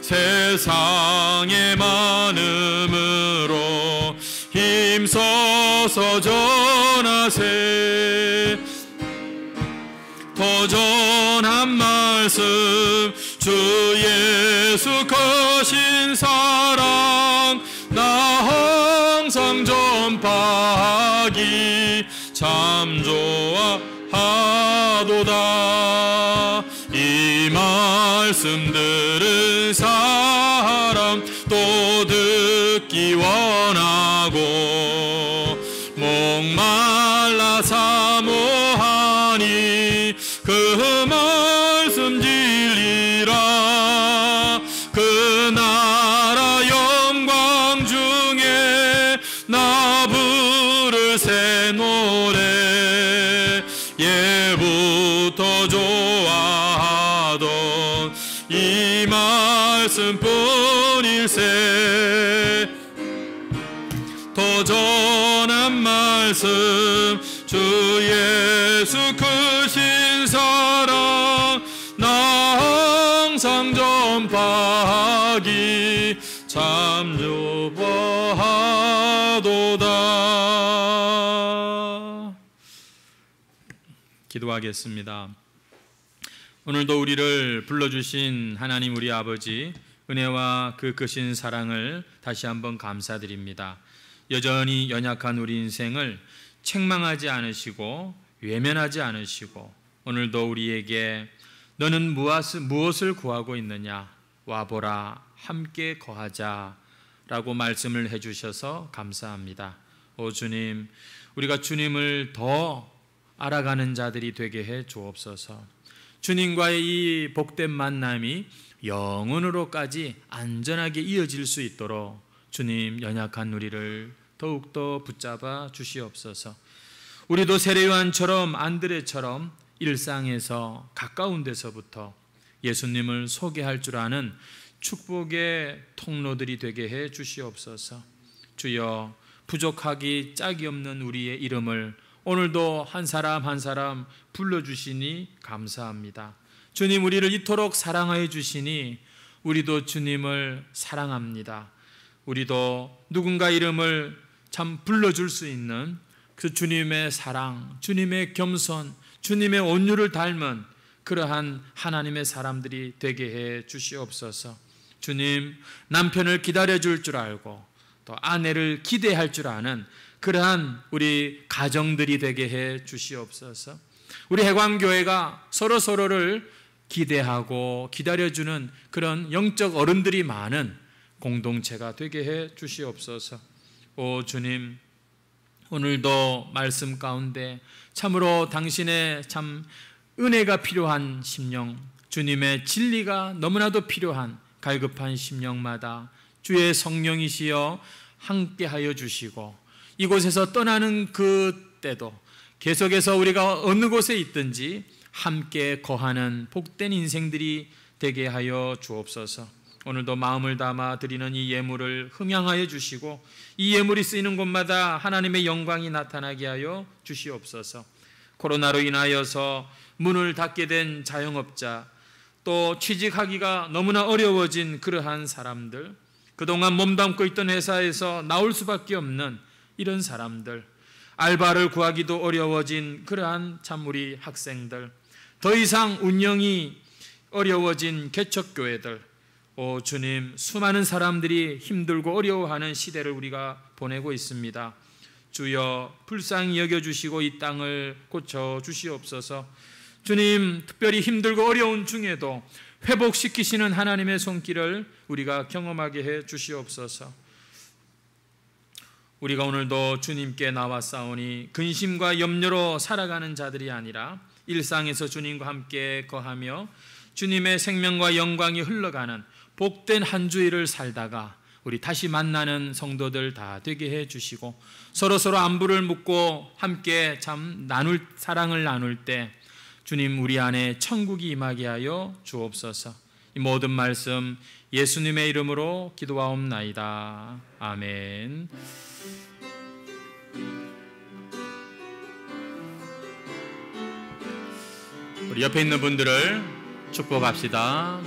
세상에 많음으로 힘써서 전하세. 더 전한 말씀 주 예수 크신 사랑 나 항상 전파하기 참 좋아하도다. 이 말씀 들은 사람 또 듣기 원하고 목말라 사모하니 그 말씀 진리라. 그 나라 영광 중에 나 부를 새 노래 예부터 좋아하던 이 말씀뿐일세. 더 전한 말씀 주 예수 크신 사랑 나 항상 전파하기 참 좋아하도다. 기도하겠습니다. 오늘도 우리를 불러주신 하나님 우리 아버지 은혜와 그 크신 사랑을 다시 한번 감사드립니다. 여전히 연약한 우리 인생을 책망하지 않으시고 외면하지 않으시고 오늘도 우리에게 너는 무엇을 구하고 있느냐 와보라 함께 거하자 라고 말씀을 해주셔서 감사합니다. 오 주님, 우리가 주님을 더 알아가는 자들이 되게 해 주옵소서. 주님과의 이 복된 만남이 영원으로까지 안전하게 이어질 수 있도록 주님 연약한 우리를 더욱더 붙잡아 주시옵소서. 우리도 세례요한처럼 안드레처럼 일상에서 가까운 데서부터 예수님을 소개할 줄 아는 축복의 통로들이 되게 해 주시옵소서. 주여, 부족하기 짝이 없는 우리의 이름을 오늘도 한 사람 한 사람 불러주시니 감사합니다. 주님, 우리를 이토록 사랑하여 주시니 우리도 주님을 사랑합니다. 우리도 누군가 이름을 참 불러줄 수 있는 그 주님의 사랑, 주님의 겸손, 주님의 온유를 닮은 그러한 하나님의 사람들이 되게 해 주시옵소서. 주님, 남편을 기다려줄 줄 알고 또 아내를 기대할 줄 아는 그러한 우리 가정들이 되게 해 주시옵소서. 우리 해광교회가 서로서로를 기대하고 기다려주는 그런 영적 어른들이 많은 공동체가 되게 해 주시옵소서. 오 주님, 오늘도 말씀 가운데 참으로 당신의 참 은혜가 필요한 심령, 주님의 진리가 너무나도 필요한 갈급한 심령마다 주의 성령이시여 함께하여 주시고, 이곳에서 떠나는 그때도 계속해서 우리가 어느 곳에 있든지 함께 거하는 복된 인생들이 되게 하여 주옵소서. 오늘도 마음을 담아 드리는 이 예물을 흥양하여 주시고, 이 예물이 쓰이는 곳마다 하나님의 영광이 나타나게 하여 주시옵소서. 코로나로 인하여서 문을 닫게 된 자영업자, 또 취직하기가 너무나 어려워진 그러한 사람들, 그동안 몸담고 있던 회사에서 나올 수밖에 없는 이런 사람들, 알바를 구하기도 어려워진 그러한 참 우리 학생들, 더 이상 운영이 어려워진 개척교회들, 오 주님, 수많은 사람들이 힘들고 어려워하는 시대를 우리가 보내고 있습니다. 주여, 불쌍히 여겨주시고 이 땅을 고쳐주시옵소서. 주님, 특별히 힘들고 어려운 중에도 회복시키시는 하나님의 손길을 우리가 경험하게 해 주시옵소서. 우리가 오늘도 주님께 나왔사오니 근심과 염려로 살아가는 자들이 아니라 일상에서 주님과 함께 거하며 주님의 생명과 영광이 흘러가는 복된 한 주일을 살다가 우리 다시 만나는 성도들 다 되게 해 주시고, 서로서로 안부를 묻고 함께 참 사랑을 나눌 때 주님, 우리 안에 천국이 임하게 하여 주옵소서. 이 모든 말씀 예수님의 이름으로 기도하옵나이다. 아멘. 우리 옆에 있는 분들을 축복합시다.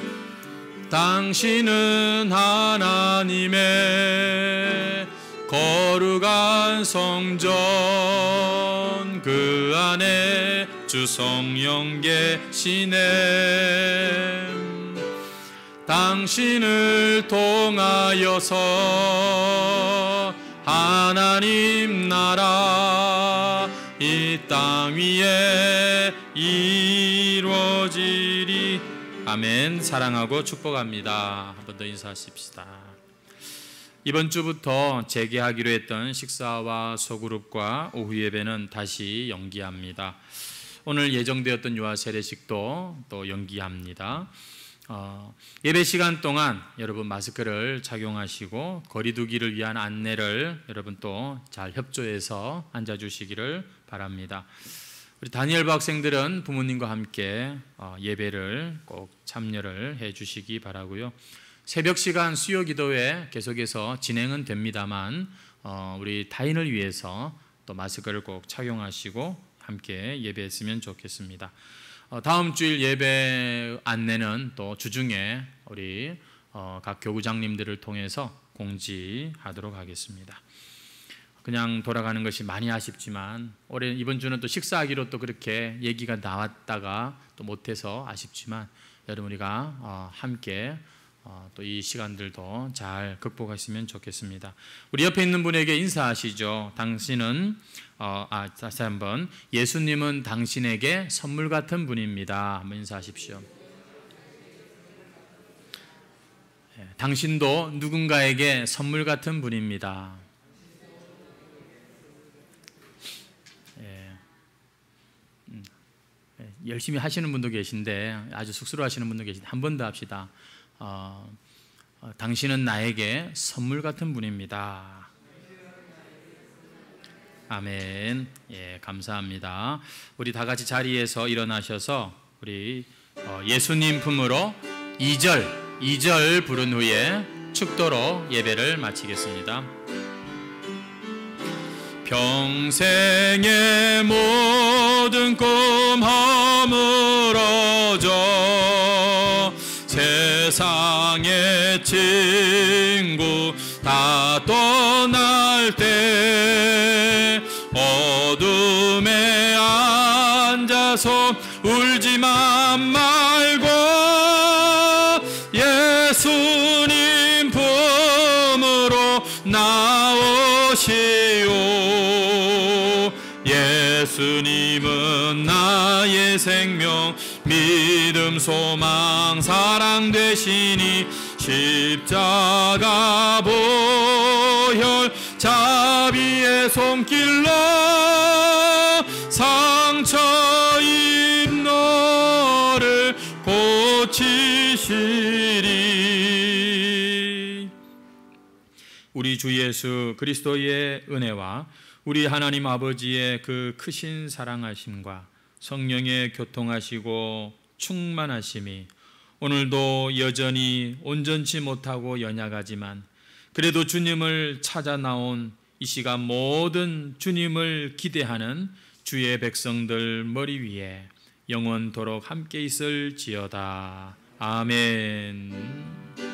당신은 하나님의 거룩한 성전, 그 안에 주 성령 계시네. 당신을 통하여서 하나님 나라 이 땅 위에 이루어지리. 아멘. 사랑하고 축복합니다. 한 번 더 인사하십시다. 이번 주부터 재개하기로 했던 식사와 소그룹과 오후 예배는 다시 연기합니다. 오늘 예정되었던 유아 세례식도 또 연기합니다. 예배 시간 동안 여러분 마스크를 착용하시고 거리 두기를 위한 안내를 여러분 또 잘 협조해서 앉아주시기를 바랍니다. 우리 다니엘부 학생들은 부모님과 함께 예배를 꼭 참여를 해 주시기 바라고요. 새벽 시간 수요 기도회 계속해서 진행은 됩니다만 우리 타인을 위해서 또 마스크를 꼭 착용하시고 함께 예배했으면 좋겠습니다. 다음 주일 예배 안내는 또 주중에 우리 각 교구장님들을 통해서 공지하도록 하겠습니다. 그냥 돌아가는 것이 많이 아쉽지만 올해 이번 주는 또 식사하기로 또 그렇게 얘기가 나왔다가 또 못해서 아쉽지만 여러분 우리가 함께 또 이 시간들도 잘 극복하시면 좋겠습니다. 우리 옆에 있는 분에게 인사하시죠. 당신은 다시 한번, 예수님은 당신에게 선물 같은 분입니다. 한번 인사하십시오. 당신도 누군가에게 선물 같은 분입니다. 열심히 하시는 분도 계신데 아주 쑥스러워하시는 분도 계신데 한 번 더 합시다. 당신은 나에게 선물 같은 분입니다. 아멘. 예, 감사합니다. 우리 다 같이 자리에서 일어나셔서 우리 예수님 품으로 2절 부른 후에 축도로 예배를 마치겠습니다. 평생의 모든 꿈 허물어져 세상의 친구 다 떠날 때 어둠에 앉아서 울지만 말고 예수님 품으로 나오시오. 예수님은 나의 생명 믿음 소망 사랑 되시니 십자가 보혈 자비의 손길로 상처 입 너를 고치시리. 우리 주 예수 그리스도의 은혜와 우리 하나님 아버지의 그 크신 사랑하심과 성령의 교통하시고 충만하심이 오늘도 여전히 온전치 못하고 연약하지만 그래도 주님을 찾아 나온 이 시간 모든 주님을 기대하는 주의 백성들 머리 위에 영원토록 함께 있을지어다. 아멘.